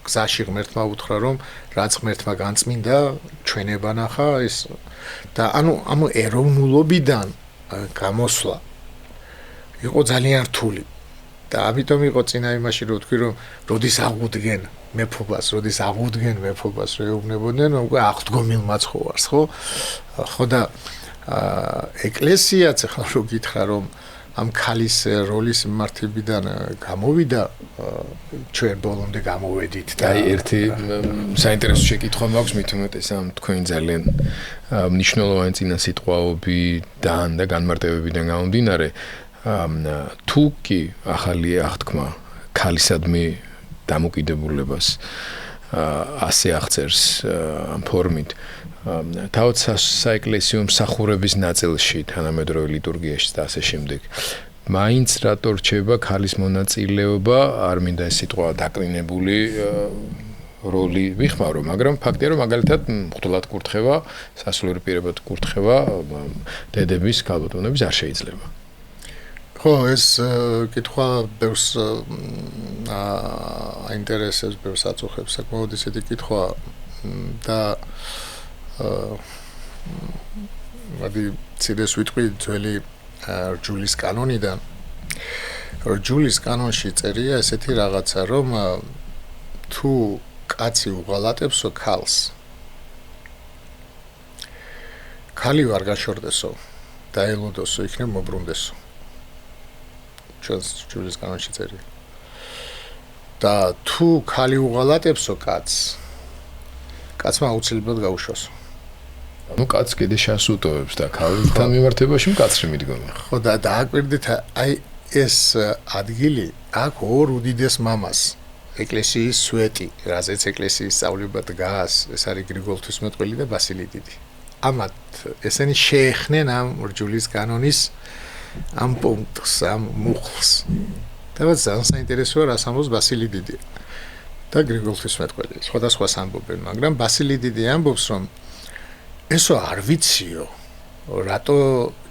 გზაში ღმერთმა უთხრა რომ რაც ღმერთმა განწმინდა ჩვენება ნახა ეს და ანუ ეროვნულობიდან გამოსვლა იყო ძალიან რთული და ამიტომ იყო წინა იმაში რომ თქვი რომ როდის აღუდგენ მეფობას რომ ეუბნებოდნენ უკვე აღდგომილ მაცხოვარს ხო და ეკლესიაც ახლა რო გითხრა რომ ამ ქალის როლის მმართებიდან გამოვიდა ჩვენ ბოლომდე გამოვედით და აი ერთი საინტერესო შეკითხვა მაქვს მით უმეტეს ამ თქვენ ძალიან მნიშვნელოვანი წინასიტყვაობიდან და განმარტებებიდან გამომდინარე თუ კი ახალი აღთქმა ქალისადმი დამოკიდებულებას ასე აღწერს ამ ფორმით თავად საეკლესიო მსახურების ნაწილში თანამედროვე ლიტურგიაში და ასე შემდეგ მაინც რატო რჩება ქალის მონაწილეობა არ მინდა ეს სიტყვა დაკლინებული როლი ვიხმარო მაგრამ ფაქტია რომ მაგალითად მღვდლად კურთხევა სასულიერო პირებად კურთხევა დედების ქალბატონების არ შეიძლება ხო ეს კითხვა ბევრს აინტერესებს ბევრს აწუხებს საკმაოდ ისეთი კითხვა და მოდი ცირეს ვიტყვი ძველი რჯულის კანონიდან რჯულის კანონში წერია ესეთი რაღაცა რომ თუ კაცი უღალატებსო ქალს ქალი ვარ გაშორდესო და ელოდოსო იქნებ მობრუნდესო ჩვენს რჯულის კანონში წერია და თუ ქალი უღალატებსო კაცმა აუცილებლად გაუშვასო ну კაც კიდე შანს უტოვებს და ქალთან მიმართებაში მკაცრი მიდგომა. ხო და დააკვირდით აი ეს ადგილი აქ ორ უდიდეს მამას ეკლესიის სვეტი, რაზეც ეკლესიის სწავლება დგას, ეს არის გრიგოლ ღვთისმეტყველი და ბასილი დიდი. ამათ ესენი შეეხნენ ამ რჯულის კანონის ამ პუნქტს, ამ მუხლს. და ძალიან საინტერესოა რას ამბობს ბასილი დიდი და გრიგოლ ღვთისმეტყველი. სხვადასხვას ამბობენ, მაგრამ ბასილი დიდი ამბობს რომ ესო არ ვიციო, რატო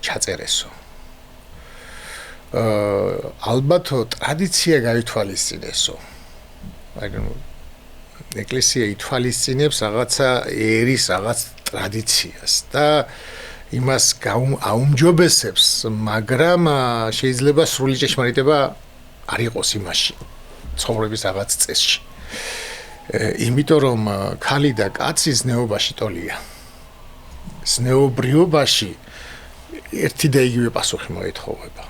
ჩაწერესო. ალბათო ტრადიცია გაითვალისწინესო. აი ეკლესია ითვალისწინებს რაღაცა ერის რაღაც ტრადიციას და იმას აუმჯობესებს, მაგრამ შეიძლება სრული ჭეშმარიტება არ იყოს იმაში, ცხოვრების რაღაც წესში. იმიტომ რომ ქალი და კაცი ზნეობაში ტოლია. ზნეობრიობაში ერთი და იგივე პასუხი მოეთხოვება.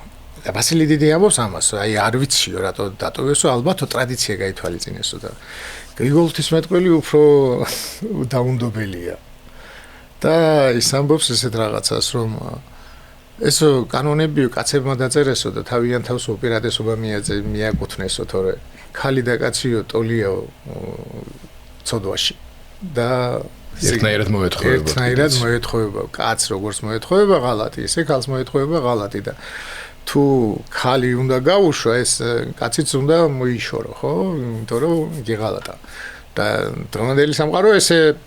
და ვასილი დიდი ამბობს ამას, აი არ ვიციო რატო დატოვესო, ალბათო ტრადიცია გაითვალისწინესო და გრიგოლ ღვთისმეტყველი უფრო დაუნდობელია. და ის ამბობს ესეთ რაღაცას, რომ ეს კანონები კაცებმა დაწერესო და თავიანთ თავს უპირატესობა მიაკუთვნესო, თორე ქალი და კაციო ტოლიო ცოდვაში და ერთნაირად მოეთხოვება, კაც როგორც მოეთხოვება ღალატი, ისე ქალს მოეთხოვება ღალატი და თუ ქალი უნდა გაუშვა, ეს კაციც უნდა მოიშორო, ხო? იმიტომ რომ გიღალატა. და დღევანდელი სამყარო ესე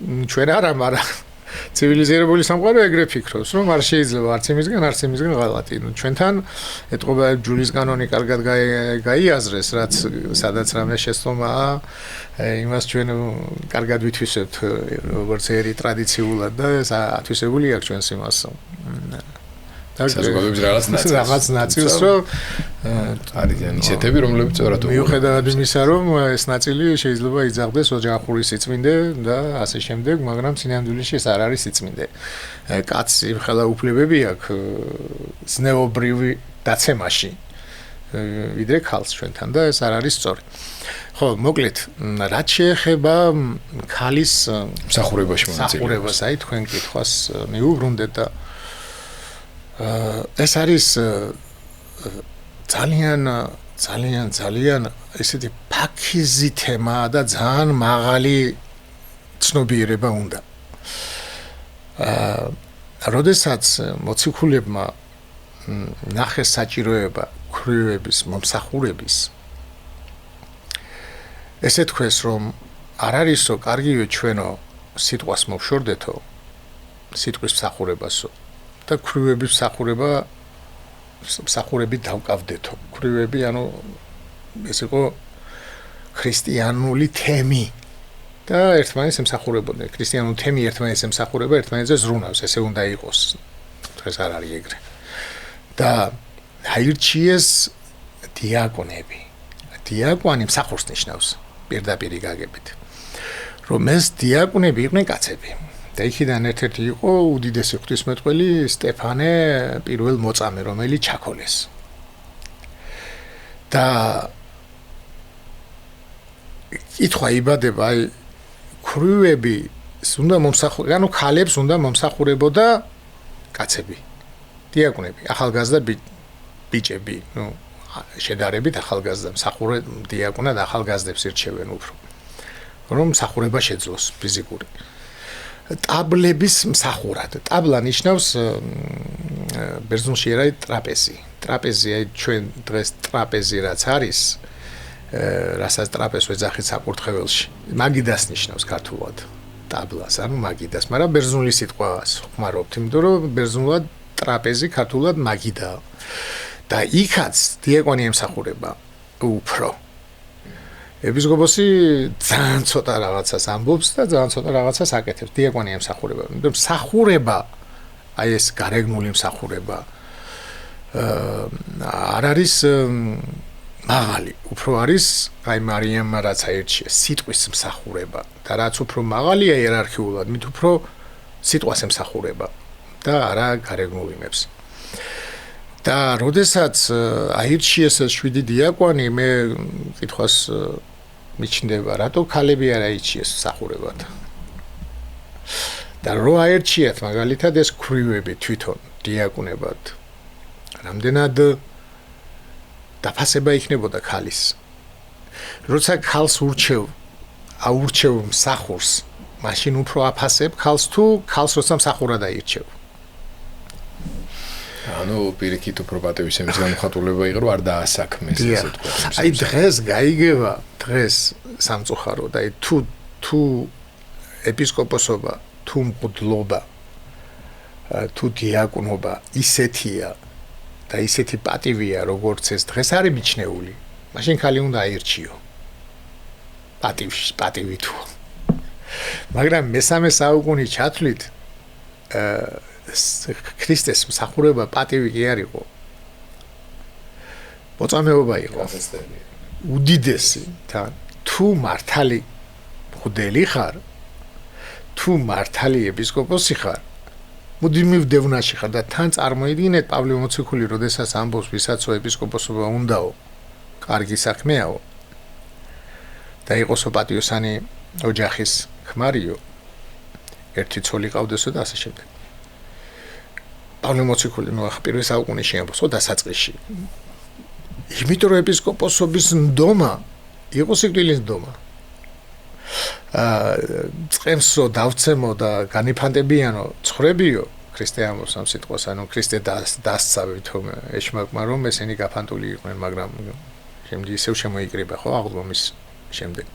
ჩვენ არა, მაგრამ ცივილიზირებული სამყარო ეგრე ფიქრობს, რომ არ შეიძლება არც იმისგან ღალატი. ჩვენთან ეთყობა ჯულის კანონი კარგად გაიაზრეს, რაც სადაც რამე შეცდომაა, იმას ჩვენ კარგად ვითვისებთ, როგორც ერი ტრადიციულად და ათვისებული აქვს ჩვენს იმას. რაღაც ნაწილს რომ არიან ისეთები, რომლებიც სწორად მიუხედავად იმისა, რომ ეს ნაწილი შეიძლება იძახდეს ოჯახური სიწმინდე და ასე შემდეგ, მაგრამ სინამდვილეში ეს არ არის სიწმინდე. კაცს იმხელა უფლებები აქვს ზნეობრივი დაცემაში, ვიდრე ქალს ჩვენთან და ეს არ არის სწორი. ხო, მოკლედ, რაც შეეხება ქალის მსახურებაში მონაწილეობას, აი თქვენ კითხვას მიუბრუნდეთ და ეს არის ძალიან ესეთი ფაქიზი თემაა და ძალიან მაღალი ცნობიერება უნდა. როდესაც მოციქულებმა ნახეს საჭიროება ქვრივების მომსახურების, ესე თქვეს, რომ არ არისო კარგივე ჩვენო სიტყვას მოვშორდეთო, სიტყვის მსახურებასო და ქვრივების მსახურები დავკავდეთო. ქვრივები, ანუ ეს იყო ქრისტიანული თემი და ერთმანეთს ემსახურებოდნენ. ქრისტიანული თემი ერთმანეთს ემსახურება, ერთმანეთზე ზრუნავს, ესე უნდა იყოს. დღეს არ არის ეგრე. და აირჩიეს დიაკონები. დიაკონი მსახურს ნიშნავს პირდაპირ გაგებით. რომ ეს დიაკონები იყვნენ კაცები. და იქიდან ერთ-ერთი იყო უდიდესი ღვთისმეტყველი სტეფანე პირველ მოწამე, რომელიც ჩაქოლეს. და კითხვა იბადება, აი ქვრივები უნდა მომსახურებოდნენ, ანუ ქალებს უნდა მომსახურებოდა კაცები, დიაკონები, ახალგაზრდა ბიჭები, ნუ შედარებით ახალგაზრდა მსახურე დიაკონად ახალგაზრდებს ირჩევენ უფრო, რომ მსახურება შეძლოს ფიზიკური. ტაბლების მსახურად. ტაბლა ნიშნავს ბერძნულში არის ტრაპეზი. ტრაპეზი, აი ჩვენ დღეს ტრაპეზი რაც არის, რასაც ტრაპეზს ვეძახით საკურთხეველში. მაგიდას ნიშნავს ქართულად. ტაბლას, ანუ მაგიდას, მაგრამ ბერძნული სიტყვას ხმარობთ, იმიტომ რომ ბერძნულად ტრაპეზი ქართულად მაგიდაა. და იქაც დიაკონი ემსახურება უფრო. ეპისკოპოსი ძალიან ცოტა რაღაცას ამბობს და ძალიან ცოტა რაღაცას აკეთებს. დიაკონი ემსახურება. იმიტომ მსახურება, აი ეს გარეგნული მსახურება არ არის მაღალი, უფრო არის აი მარიამ რაც აირჩიეს სიტყვის მსახურება და რაც უფრო მაღალია იერარქიულად, მით უფრო სიტყვას ემსახურება და არა გარეგნულ იმებს. და როდესაც აირჩიეს ეს 7 დიაკონი, მე კითხვას მიჩნდება, რატო ქალები არ აირჩიეს მსახურებად? და რო აირჩიათ მაგალითად ეს ქვრივები თვითონ დიაკონებად, რამდენად დაფასება იქნებოდა ქალის. როცა ქალს აურჩევ მსახურს, მაშინ უფრო აფასებ ქალს თუ ქალს როცა მსახურად აირჩევ. ანუ პირიქით უფრო პატივისცემის გამოხატულება იყო, რომ არ დაასაქმეს ესე თქვა. აი დღეს გაიგება, დღეს სამწუხაროდ, აი თუ ეპისკოპოსობა, თუ მღვდლობა, თუ დიაკონობა ისეთია და ისეთი პატივია, როგორც ეს დღეს არის მიჩნეული, მაშინ ქალი უნდა აირჩიო. პატივი თუ. მაგრამ მესამე საუკუნის ჩათვლით ქრისტეს მსახურება პატივი კი არ იყო. მოწამეობა იყო. უდიდესი თან თუ მართალი მღვდელი ხარ, თუ მართალი ეპისკოპოსი ხარ, მუდმივ დევნაში ხარ და თან წარმოიდგინეთ პავლე მოციქული, როდესაც ამბობს, ვისაც ეპისკოპოსობა უნდაო, კარგი საქმეაო და იყოსო პატიოსანი ოჯახის ქმარიო, ერთი ცოლი ყავდესო და ასე შემდეგ. პავლე მოციქული პირველ საუკუნეში ამბობს, დასაწყისში. იმიტომ რომ ეპისკოპოსობის ნდომა იყო სიკვდილის ნდომა. წყემსო დავცემო და განიფანტებიანო ცხრებიო ქრისტიანებს ამ სიტყვას, ანუ ქრისტე დასწავით ეშმაკმა რომ ესენი გაფანტული იყვნენ, მაგრამ შემდეგ ისევ შემოიკრიბა ხო აღდგომის შემდეგ.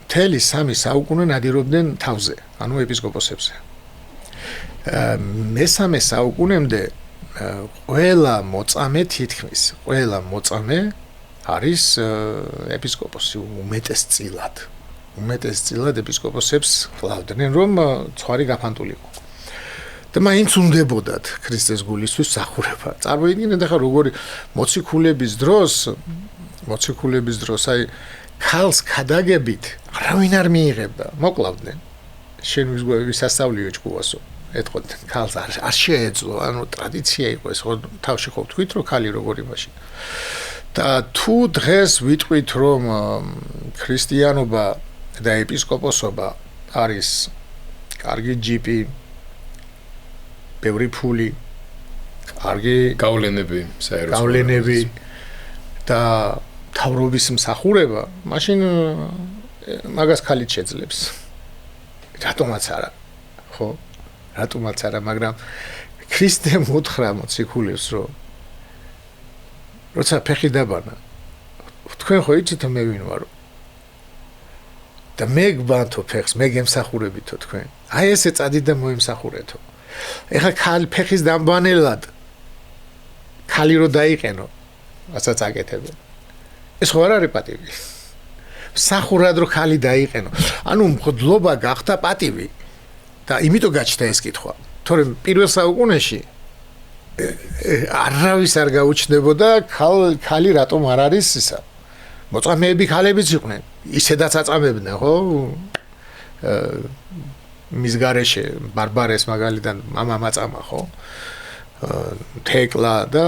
მთელი 3 საუკუნე ნადირობდნენ თავზე, ანუ ეპისკოპოსებზე. მესამე საუკუნემდე ყველა მოწამე თითქმის, ყველა მოწამე არის ეპისკოპოსი უმეტესწილად ეპისკოპოსებს ყლავდნენ, რომ ცხვარი გაფანტულიყო. და მაინც უნდებოდათ ქრისტეს გულისთვის სახურება. წარმოიდგინეთ ახლა როგორი მოციქულების დროს აი ქალს ქადაგებით არავინ არ მიიღებდა, მოკლავდნენ. შენ ვისასწავლიო ჭკუასო, ეთყოდნენ ქალს არ შეეძლო, ანუ ტრადიცია იყო ეს, ხო თავში ხო თქვით რომ ქალი როგორი მაშინ. და თუ დღეს ვიტყვით რომ ქრისტიანობა და ეპისკოპოსობა არის კარგი ჯიპი, ბევრი ფული, კარგი გავლენები და თავრობის მსახურება, მაშინ მაგას ქალით შეძლებს. რატომაც არა, ხო? რატომაც არა, მაგრამ ქრისტემ უთხრა მოციქულებს რომ როცა ფეხი დაბანა, თქვენ ხო იცით მე ვინ ვარო? და მე გბანთო ფეხს, მე გემსახურებითო თქვენ. აი ესე წადით და მოემსახურეთო. ეხლა ქალი ფეხის დამბანელად ქალი რო დაიყენო, რასაც აკეთებენ. ეს ხო არ არის პატივი. მსახურად რო ქალი დაიყენო. ანუ მღვდლობა გახდა პატივი. და იმიტომ გაჩნდა ეს კითხვა. თორემ პირველ საუკუნეში არავის არ გაუჩნდებოდა ქალი რატომ არ არის ისა. მოწამეები ქალებიც იყვნენ. ისედაც აწამებდნენ, ხო? მის გარეშე ბარბარეს მაგალითად მამა მაწამა, ხო? თეკლა და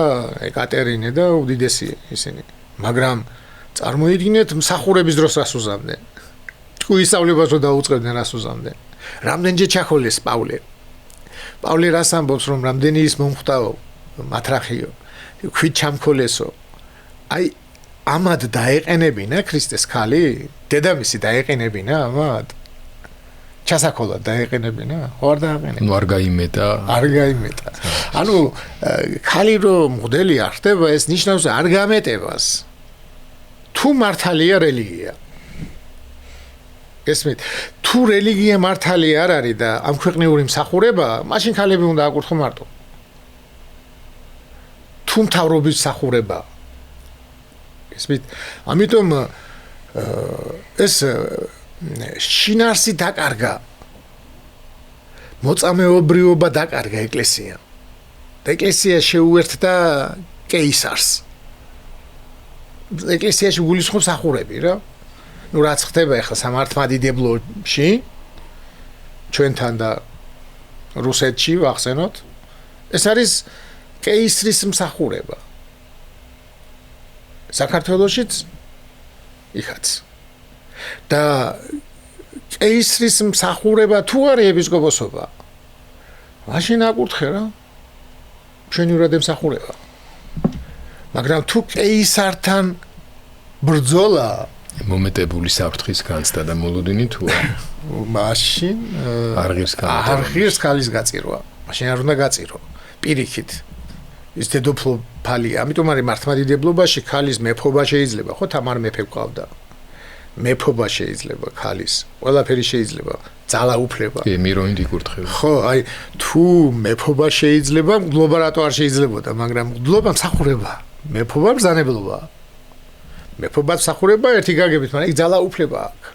ეკატერინე და უდიდესი ისინი. მაგრამ წარმოიდგინეთ მსახურების დროს რას უზამდნენ. ისწავლებას რო დაუწყებდნენ რას უზამდნენ. რამდენჯერ ჩახოლეს პავლე. პავლე რას ამბობს რომ რამდენი ის მომხდაო, მათრახიო, ქვით ჩამქოლესო. აი ამად დაეყენებინა ქრისტეს ქალი? დედამისი დაეყენებინა ამად? ჩასაქოლად დაეყენებინა? ხო არ დაეყენებინა? ნუ არ გაიმეტა. არ გაიმეტა. ანუ ქალი რომ მღვდელი არ ხდება, ეს ნიშნავს არ გამეტებას. თუ მართალია რელიგია. ესმით, თუ რელიგია მართალი არ არის და ამ ქვეყნიური მსახურება, მაშინ ქალები უნდა აკურთხო მარტო. თუ მთავრობის მსახურება. ესმით, ამიტომ ეს შინარსი დაკარგა. მოწამეობრიობა დაკარგა ეკლესიამ. და ეკლესია შეუერთდა კეისარს. ეკლესიაში გულისხმობს მსახურები რა. ნუ რაც ხდება ახლა სამართლმადიდებლობაში ჩვენთან და რუსეთში ვახსენოთ, ეს არის კეისრის მსახურება. საქართველოშიც იქაც. და კეისრის მსახურება თუ არის ეპისკოპოსობა, მაშინ აკურთხე რა. ჩვენივრად ემსახურება. მაგრამ თუ კეისართან ბრძოლა მომეტებული საფრთხის განცდა და მოლოდინი თუ მაშინ არღირს ქალის გაწირვა. მაშინ არ უნდა გაწირო. პირიქით. ის დედოფლოფალია. ამიტომ არის მართლმადიდებლობაში ქალის მეფობა შეიძლება, ხო თამარ მეფე ყავდა. მეფობა შეიძლება ქალის. ყველაფერი შეიძლება. ძალაუფლება. კი, მიროინდი კურთხება. ხო, აი თუ მეფობა შეიძლება, მგლობა რატო არ შეიძლებოდა, მაგრამ მგლობა მსახურება. მეფობა ბრძანებლობა. მეფობა მსახურება ერთი გაგებით, მაგრამ იქ ძალაუფლება აქვს.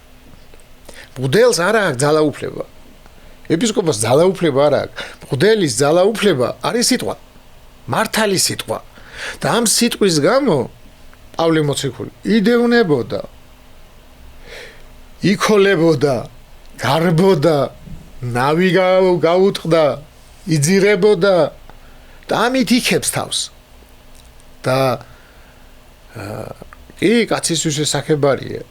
მღვდელს არ აქვს ძალაუფლება. ეპისკოპოსს ძალაუფლება არ აქვს. მღვდელის ძალაუფლება არის სიტყვა. მართალი სიტყვა. და ამ სიტყვის გამო პავლე მოციქული იდევნებოდა. იქოლებოდა, გარბოდა ნავი გაუტყდა, იძირებოდა და ამით იქებს თავს. და კი, კაცისთვის ესაქებარია,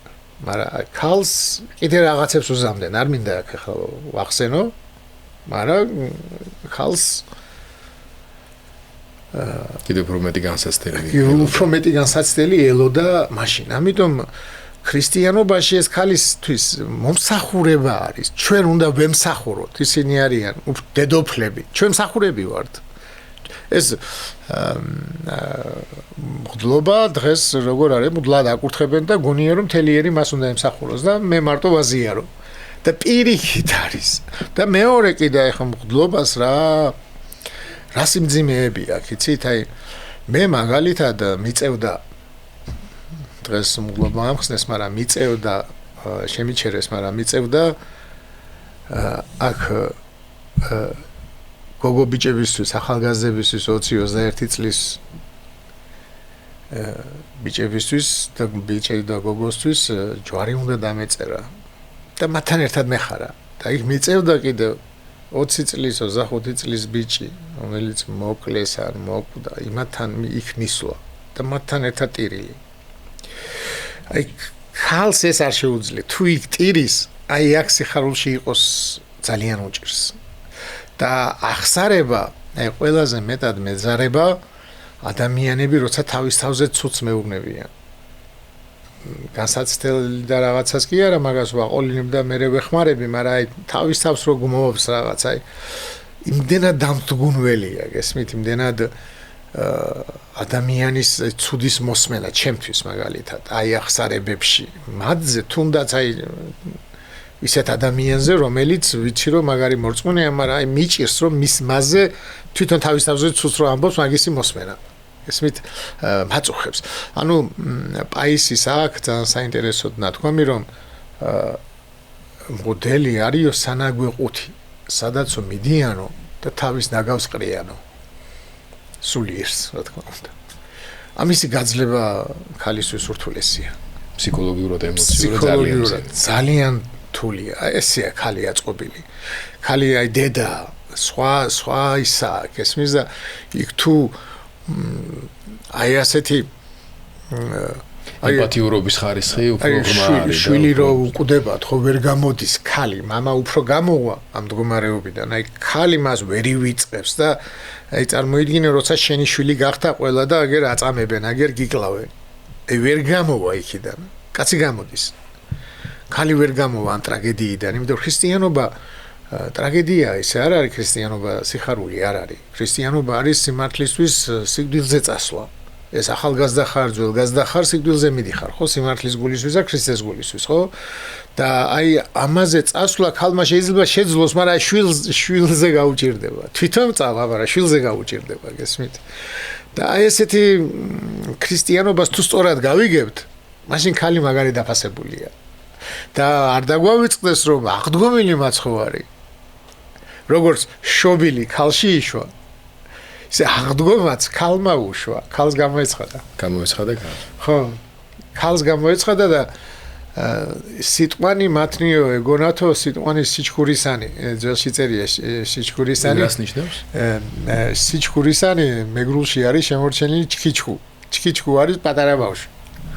მაგრამ ქალს კიდე რაღაცებს უზამდნენ, არ მინდა აქ ახლა ვახსენო, მაგრამ ქალს კიდევ უფრო მეტი განსაცდელი. უფრო მეტი განსაცდელი ელოდა მაშინ. ამიტომ ქრისტიანობაში ეს ქალისთვის მომსახურება არის. ჩვენ უნდა ვემსახუროთ. ისინი არიან დედოფლები. ჩვენ მსახურები ვართ. ეს მღვდლობა დღეს როგორ არის? მუდლად აკურთხებენ და გონია რომ თელიერი მას უნდა ემსახუროს და მე მარტო ვაზიარო. და პირიქით არის. და მეორე კიდე ახლა მღვდლობას რა სიმძიმეები აქვს, იცით? აი მე მაგალითად მიწევდა დღეს მღვდლობა ამხსნეს, მაგრამ მიწევდა შემიჩერეს, მაგრამ მიწევდა აქ გოგო ბიჭებისთვის, ახალგაზრდებისთვის 20-21 წლის ბიჭებისთვის და ბიჭები და გოგოსთვის ჯვარი უნდა დამეწერა და მათთან ერთად მეხარა და იქ მიწევდა კიდევ 20 წლის 25 წლის ბიჭი, რომელიც მოკლეს ან მოკვდა, იმათთან იქ მისვლა და მათთან ერთად ტირილი. აი ხალს ეს არ შეუძლია. თუ იქ ტირის, აი აქ სიხარულში იყოს ძალიან უჭირს. და ახსარება, აი ყველაზე მეტად მეძარება ადამიანები, როცა თავის თავზე ცუც მეუბნებიან. განსაცდელი და რაღაცას კი არა, მაგას ვაყოლინებ და მე ვეხმარები, მაგრამ აი თავის თავს რო გმოვობს რაღაც, აი იმდენად დამდგუნველია, გესმით, იმდენად ადამიანის ცუდის მოსმენა ჩემთვის მაგალითად, აი ახსარებებში. მათზე თუნდაც აი ისეთ ადამიანზე, რომელიც ვიცი რომ მაგარი მორწმუნეა, მაგრამ აი მიჭირს რომ მის მასზე თვითონ თავის თავზე ცუც რო ამბობს, მაგისი მოსმენა. ესმით მაწუხებს. ანუ პაისის აქ ძალიან საინტერესოდ ნათქვამი რომ მოდელი არისო სანაგვე ყუთი, სადაც მიდიანო და თავის ნაგავს ყრიანო. სულიერს, რა თქმა უნდა. ამისი გაძლება ქალისთვის ურთულესია. ფსიქოლოგიურად, ემოციურად ძალიან რთულია. ესეა ქალი აწყობილი. ქალი აი დედა, სხვა ისა, ესმის და იქ თუ აი ასეთი ემპათიურობის ხარისხი უფრო ღრმა არის. შვილი რო უკვდებათ, ხო ვერ გამოდის ქალი, мама უფრო გამოვა ამ მდგომარეობიდან. აი ქალი მას ვერ ივიწყებს და აი წარმოიდგინე, როცა შენი შვილი გახდა ყველა და აგერ აწამებენ, აგერ გიკლავენ. აი ვერ გამოვა იქიდან. კაცი გამოდის. ქალი ვერ გამოვა ამ ტრაგედიიდან, იმიტომ ქრისტიანობა ტრაგედია ისე არ არის ქრისტიანობა, სიხარული არ არის. ქრისტიანობა არის სიმართლისთვის სიკვდილზე წასვლა. ეს ახალგაზრდა ხარ, ძველგაზრდა ხარ, სიკვდილზე მიდიხარ, ხო, სიმართლის გულისთვის და ქრისტეს გულისთვის, ხო? და აი ამაზე წასვლა ქალმა შეიძლება შეძლოს, მაგრამ შვილზე გაუჭირდება. თვითონ წავა, მაგრამ შვილზე გაუჭირდება, გესმით? და აი ესეთი ქრისტიანობას თუ სწორად გავიგებთ, მაშინ ქალი მაგარი დაფასებულია. და არ დაგვავიწყდეს რომ აღდგომილი მაცხოვარი როგორც შობილი ქალში იშვა, ისე აღდგომაც ქალმა უშვა, ქალს გამოეცხადა. ხო, ქალს გამოეცხადა და სიტყვანი მათნიო ეგონათო, სიტყვანი სიჩქურისანი, ძველში წერია სიჩქურისანი. რას ნიშნავს? სიჩქურისანი მეგრულში არის შემორჩენილი ჩქიჩქუ. ჩქიჩქუ არის პატარა ბავშვი.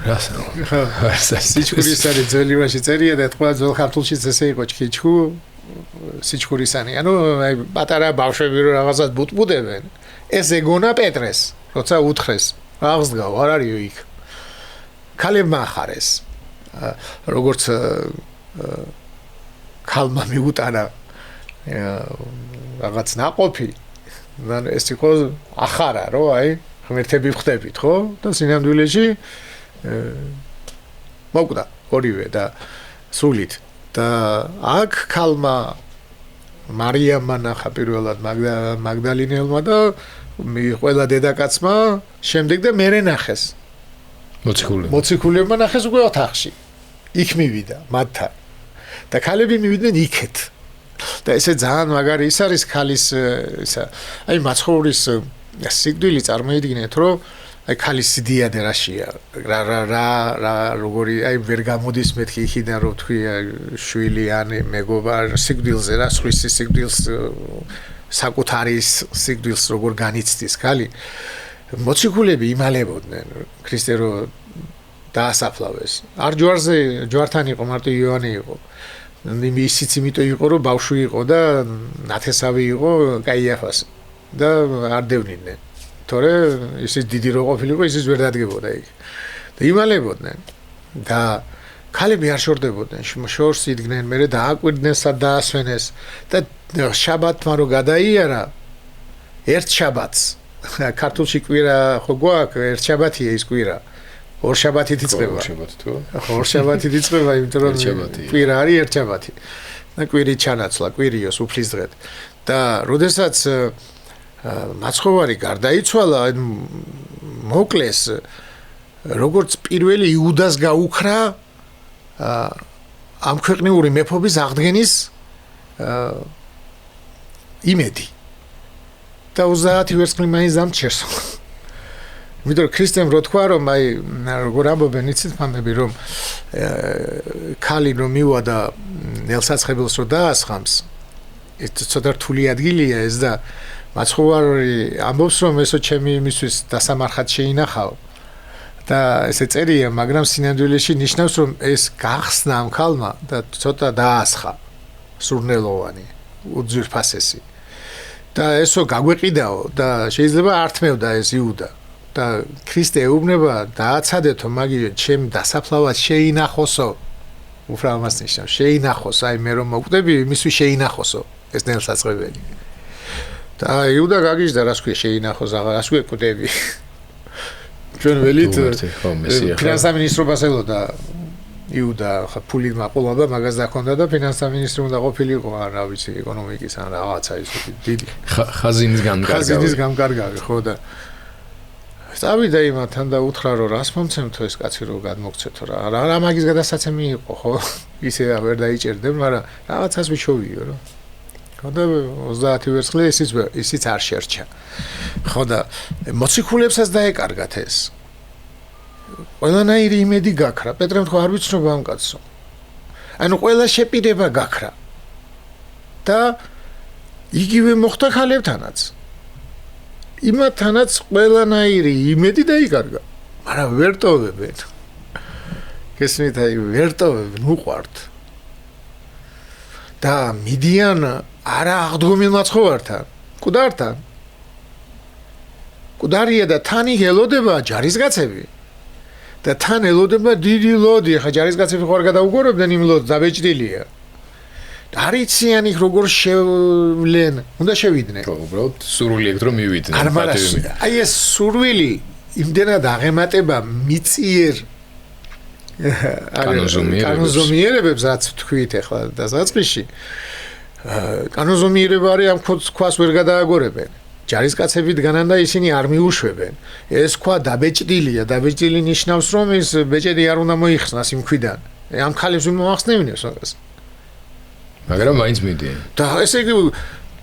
რასა? სიჩქურისანი ძველიაში წერია და თქვა ძველ ქართულშიც ესე იყო ჩქიჩქუ. სიჩქურისანი, ანუ აი პატარა ბავშვები რო რაღაცას ბუტბუდებენ, ეს ეგონა პეტრეს, როცა უთხრეს, აღსდგავ, არ არისო იქ. ქალებმა ახარეს. როგორც ქალმა მიუტანა რაღაც ნაყოფი, ეს იყო ახარა, რო აი ღმერთები ვხდებით, ხო? და სინამდვილეში მოკვდა ორივე და სულით. და აქ ქალმა მარიამმა ნახა პირველად მაგდალინელმა და ყველა დედაკაცმა შემდეგ და მერე ნახეს. მოციქულებმა ნახეს უკვე ოთახში. იქ მივიდა მათთან. და ქალები მივიდნენ იქეთ. და ესე ძალიან მაგარი ის არის ქალის ისა. აი მაცხოვრის სიკვდილი წარმოიდგინეთ, რომ აი ქალის სიდიადე რაშია რა როგორი აი ვერ გამოდის მეთქი იქიდან რომ თქვი შვილი ან მეგობარ სიკვდილზე რა სხვის სიკვდილს საკუთარი სიკვდილს როგორ განიცდის ქალი მოციქულები იმალებოდნენ ქრისტე რო დაასაფლავეს არ ჯვართან იყო მარტო იოანე იყო ისიც იმიტომ იყო რომ ბავშვი იყო და ნათესავი იყო კაიაფას და არ დევნიდნენ თორე ისიც დიდი რო ყოფილიყო ისიც ვერ დადგებოდა იქ და იმალებოდნენ და ქალები არ შორდებოდნენ შორს იდგნენ მერე დააკვირდნენ სად დაასვენეს და შაბათმა რო გადაიარა ერთ შაბათს ქართულში კვირა ხო გვაქვს ერთ შაბათია ის კვირა ორ შაბათით იწყება ორ შაბათით იწყება იმიტომ რომ კვირა არის ერთ შაბათი და კვირი ჩანაცვლა კვირიოს უფლის დღედ და როდესაც მაცხოვარი გარდაიცვალა მოკლეს როგორც პირველი იუდას გაუხრა ამ ქვეყნიური მეფობის აღდგენის იმედი და 30 ვერცხლი მაინც დამჩერს იმიტომ ქრისტემ რო თქვა რომ აი როგორ ამბობენ იცით ფამები რომ ქალი რომ მივა და ნელსაცხებელს რო დაასხამს ეს ცოტა რთული ადგილია ეს და მაცხოვარი ამბობს რომ ესო ჩემი იმისთვის დასამარხად შეინახავ და ესე წერია მაგრამ სინამდვილეში ნიშნავს რომ ეს გახსნა ამ ქალმა და ცოტა დაასხა სურნელოვანი უძვირფასესი და ესო გაგვეყიდაო და შეიძლება ართმევდა ეს იუდა და ქრისტე ეუბნება დააცადეთო მაგიო ჩემ დასაფლავად შეინახოსო უფრო ამას ნიშნავს შეინახოს აი მე რომ მოკვდები იმისთვის შეინახოსო ეს ნელსაწყებელი და იუდა გაგიჟდა რას ქვია შეინახოს აღარ რას გვეკვდები ჩვენ ველით ფინანსამინისტრობას ელოდა იუდა ხა ფული მაყოლოდა მაგას დაქონდა და ფინანსამინისტრი უნდა ყოფილიყო ან რა ვიცი ეკონომიკის ან რაღაცა ის დიდი ხაზინის გამკარგავი ხო და წავიდა იმათთან და უთხრა რომ რას მომცემთო ეს კაცი რო გადმოგცეთო რა მაგის გადასაცემი იყო ხო ისე ვერ დაიჭერდნენ მაგრამ რაღაცას ვიშოვიო რა ხო და 30 ვერცხლი ისიც არ შერჩა ხო და მოციქულებსაც დაეკარგათ ეს ყველანაირი იმედი გაქრა პეტრემ თქვა არ ვიცნობა ამ კაცო ანუ ყველა შეპირება გაქრა და იგივე მოხდა ქალებთანაც იმათანაც ყველანაირი იმედი დაიკარგა მაგრამ ვერ ტოვებენ გესმით აი ვერ ტოვებენ უყვართ და მიდიან არა აღდგომილ მაცხოვართან მკვდარია და თან ელოდება ჯარისკაცები და თან ელოდება დიდი ლოდი ხა ჯარისკაცები ხوار გადაუგორებდნენ იმ ლოდს დაბეჭდილია არიციან იქ როგორ შევლენ უნდა შევიდნენ უბრალოდ სურვილი აქვს რომ მივიდნენ აი ეს სურვილი იმდენად აღემატება მიწიერ კანონზომიერებებს რაც თქვით ახლა დასაწყისში კანონზომიერება არის ამ ქვას ვერ გადააგორებენ ჯარისკაცები დგანან და ისინი არ მიუშვებენ ეს ქვა დაბეჭდილია დაბეჭდილი ნიშნავს რომ ეს ბეჭედი არ უნდა მოიხსნას იმ ქვიდან ამ ქალებს ვინ მოახსნევინებს მაგას მაგრამ მაინც მიდიან და ესე იგი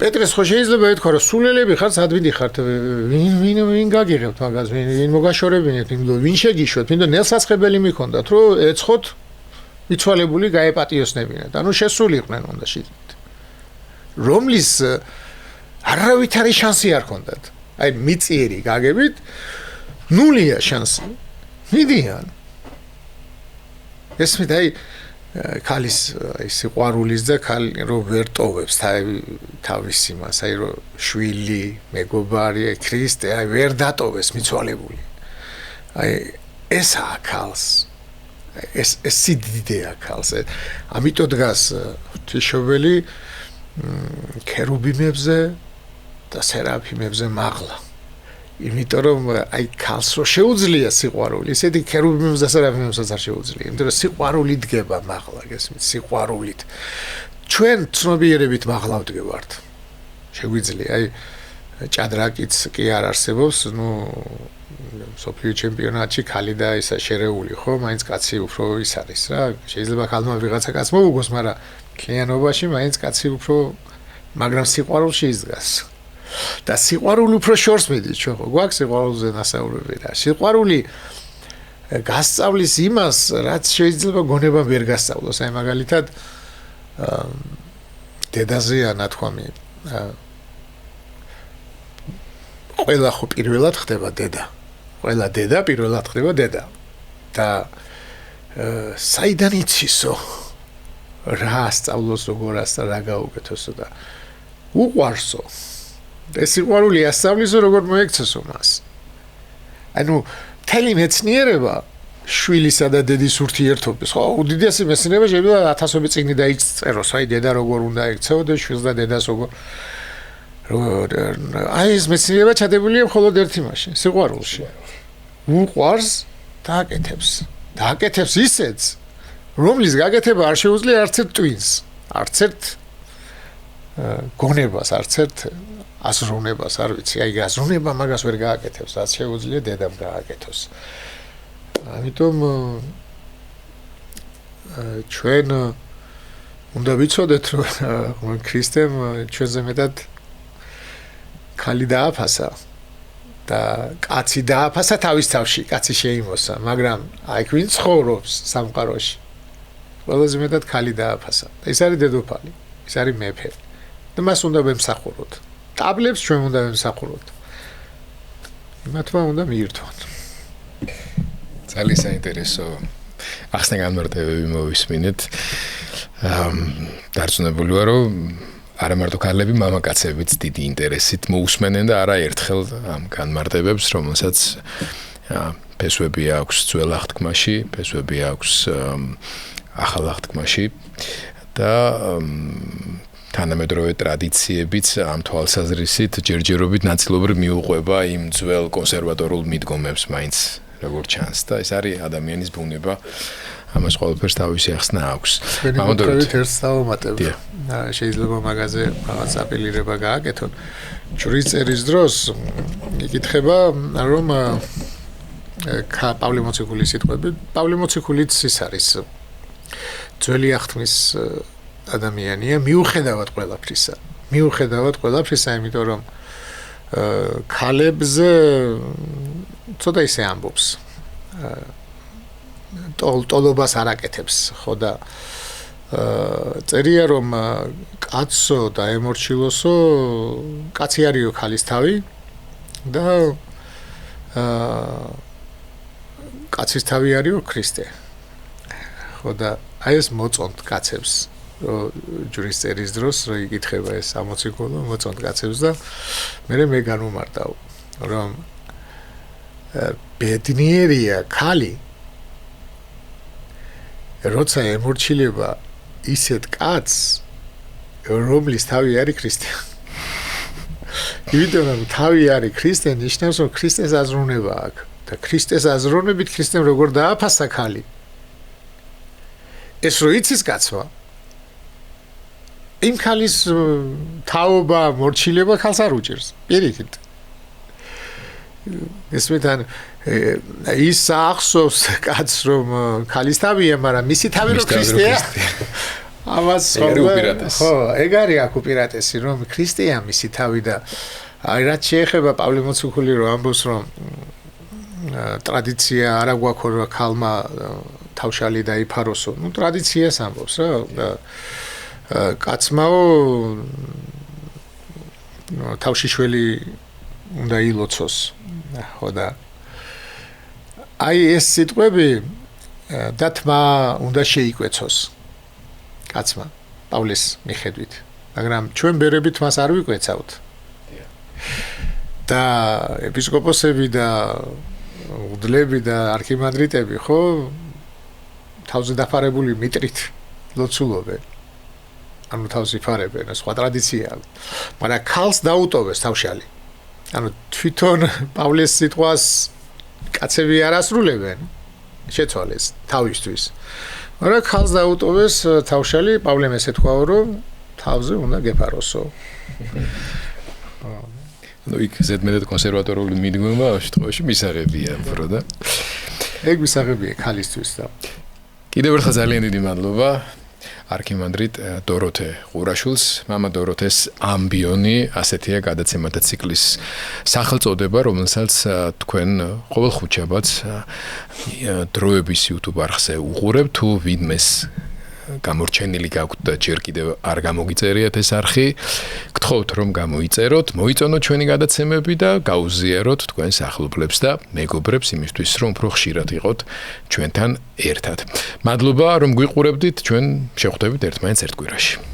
პეტრეს ხო შეიძლება ეთქვა რომ სულელები ხართ ადვიდი ხართ ვინ გაგიღებთ მაგას ვინ მოგაშორებინეთ ვინ შეგიშვათ ვინ ნელსაცხებელი მიქონდათ რომ ეცხოთ მიცვალებული გაეპატიოსნებინათ ანუ შესულიყვნენ უნდა შეგით რომლის არავითარი შანსი არ ქონდათ აი მიწიერი გაგებით ნულია შანსი მიდიან ესმით აი ქალის სიყვარულის და ქალი რო ვერ ტოვებს თავის იმას აი რო შვილი მეგობარი ქრისტე აი ვერ დატოვეს მიცვალებული აი ესაა ქალს ეს სიდიდეა ქალს ამიტომ დგას თიშობელი ქერუბიმებზე და სერაფიმებზე მაღლა იმიტომ რომ აი ქალს რო შეუძლია სიყვარული ისეთი ქერუბიმებს და სერაფიმებსაც არ შეუძლია იმიტომ რომ სიყვარული დგება მაღლა გესმით სიყვარულით ჩვენ ცნობიერებით მაღლა ვდგევართ შეგვიძლია აი ჭადრაკიც კი არ არსებობს ნუ სოფლიო ჩემპიონატში ქალი და ისა შერეული ხო მაინც კაცი უფრო ის არის რა შეიძლება ქალმა ვიღაცა კაც მოუგოს მაგრამ ქიანობაში მაინც კაცი უფრო მაგრამ სიყვარულში ისდგას და სიყვარული უფრო შორს მიდის ჩვენ ხო გვაქვს სიყვარულზე ნასაუბრები და სიყვარული გასწავლის იმას რაც შეიძლება გონება ვერ გასწავლოს აი მაგალითად დედაზეა ნათქვამი ყველა ხო პირველად ხდება დედა ყველა დედა პირველად ხდება დედა და საიდან იცისო რა ასწავლოს როგორ რა გაუკეთოსო და უყვარსო ეს სიყვარული ასწავლისო როგორ მოექცესო მას ანუ თელი მეცნიერება შვილისა და დედის ურთიერთობის ხო უდიდესი მეცნიერება შეიძლება ათასობით წიგნი დაიწეროს აი დედა როგორ უნდა ექცეოდა შვილს და დედას როგორ აი ეს მეცნიერება ჩადებულია მხოლოდ ერთ იმაში სიყვარულში უყვარს დააკეთებს ისეც რომლის გაკეთება არ შეუძლია არც ერთ ტვინს არც ერთ გონებას არც ერთ აზროვნებას არ ვიცი აი აზროვნება მაგას ვერ გააკეთებს რაც შეუძლია დედამ გააკეთოს ამიტომ ჩვენ უნდა ვიცოდეთ რომ ქრისტემ ჩვენზე მეტად ქალი დააფასა და კაცი დააფასა თავის თავში კაცი შეიმოსა მაგრამ აი ვინ ცხოვრობს სამყაროში ყველაზე მეტად ქალი დააფასა და ეს არის დედოფალი ეს არის მეფე და მას უნდა ვემსახუროთ ტაბლებს ჩვენ უნდა ვემსახუროთ მათმა უნდა მიირთვან ძალიან საინტერესო ახსნა განმარტებები მოვისმინეთ დარწმუნებული ვარ რომ არა მარტო ქალები მამაკაცებიც დიდი ინტერესით მოусმენენ და არა ერთხელ ამ განმარტებებს რომელსაც ფესვები აქვს ძველ აღთქმაში ფესვები აქვს ახალ აღთქმაში და თანამედროვე ტრადიციებიც ამ თვალსაზრისით ჯერჯერობით ნაწილობრივ მიუყვება იმ ძველ კონსერვატორულ მიდგომებს მაინც როგორ ჩანს და ეს არის ადამიანის ბუნება ამას ყველაფერს თავისი ახსნა აქვს. მამადორით ერთს დავუმატებ. შეიძლება მაგაზე რაღაც აპელირება გააკეთონ. ჯვრის წერის დროს იკითხება რომ პავლე მოციქულის სიტყვები, პავლე მოციქულიც ის არის ძველი აღთქმის ადამიანია, მიუხედავად ყველაფრისა, იმიტომ რომ ქალებზე ცოტა ისე ამბობს. ტოლობას არ აკეთებს, ხო და წერია რომ კაცო და ემორჩილოსო კაცი არისო ქალის თავი და კაცის თავი არისო ქრისტე. ხო და აი ეს მოწონთ კაცებს, რომ ჯვრის წერის დროს რო იკითხება ეს ამოციქულო მოწონთ კაცებს და მე განვმარტავ რომ ბედნიერია ქალი როცა ემორჩილება ისეთ კაცს რომლის თავი არის ქრისტე. იმიტომ რომ თავი არის ქრისტე ნიშნავს რომ ქრისტეს აზროვნება აქვს და ქრისტეს აზროვნებით ქრისტემ როგორ დააფასა ქალი ეს რო იცის კაცმა იმ ქალის თაობა მორჩილება ქალს არ უჭერს პირიქით ესმეთან ის ახსოვს კაცს რომ ქალის თავია მაგრამ მისი თავი რო ქრისტეა ამას ხო ეგ არის აქ უპირატესი რომ ქრისტეა მისი თავი და აი რაც შეეხება პავლე მოციქული რომ ამბობს რომ ტრადიცია არ აგვაქვს რომ ქალმა თავშალი დაიფაროსო ნუ ტრადიციას ამბობს რა კაცმაო თავშიშველი უნდა ილოცოს ხო და აი ეს სიტყვები და თმა უნდა შეიკვეცოს კაცმა პავლეს მიხედვით მაგრამ ჩვენ ბერებით მას არ ვიკვეცავთ და ეპისკოპოსები და უდლები და არქიმანდრიტები ხო თავზე დაფარებული მიტრით ლოცულობენ ანუ თავზე ფარებენ სხვა ტრადიციაა მაგრამ ქალს დაუტოვეს თავშალი ანუ თვითონ პავლეს სიტყვას კაცები არ ასრულებენ შეცვალეს თავისთვის მაგრამ ქალს დაუტოვეს თავშალი პავლემ ესე თქვა რომ თავზე უნდა გეფაროსო ну იქ ზედმეტად კონსერვატორული მიდგომა შემთხვევაში მისაღებია უფრო და ეგ მისაღებია ქალისთვის და კიდევ ერთხელ ძალიან დიდი მადლობა არქიმანდრიტ დოროთე ყურაშვილს, მამა დოროთეს ამბიონი, ასეთია გადაცემათა ციკლის სახელწოდება, რომელსაც თქვენ ყოველ ხუთშაბათს დროების YouTube არხზე უყურებთ, თუ ვინმეს გამორჩენილი გაქვთ და ჯერ კიდევ არ გამოგიწერიათ ეს არხი, გთხოვთ რომ გამოიწეროთ, მოიწონოთ ჩვენი გადაცემები და გაუზიაროთ თქვენს ახლობლებს და მეგობრებს იმისთვის, რომ უფრო ხშირად იყოთ ჩვენთან ერთად. მადლობა რომ გვიყურებდით, ჩვენ შევხვდებით ერთმანეთს ერთ კვირაში.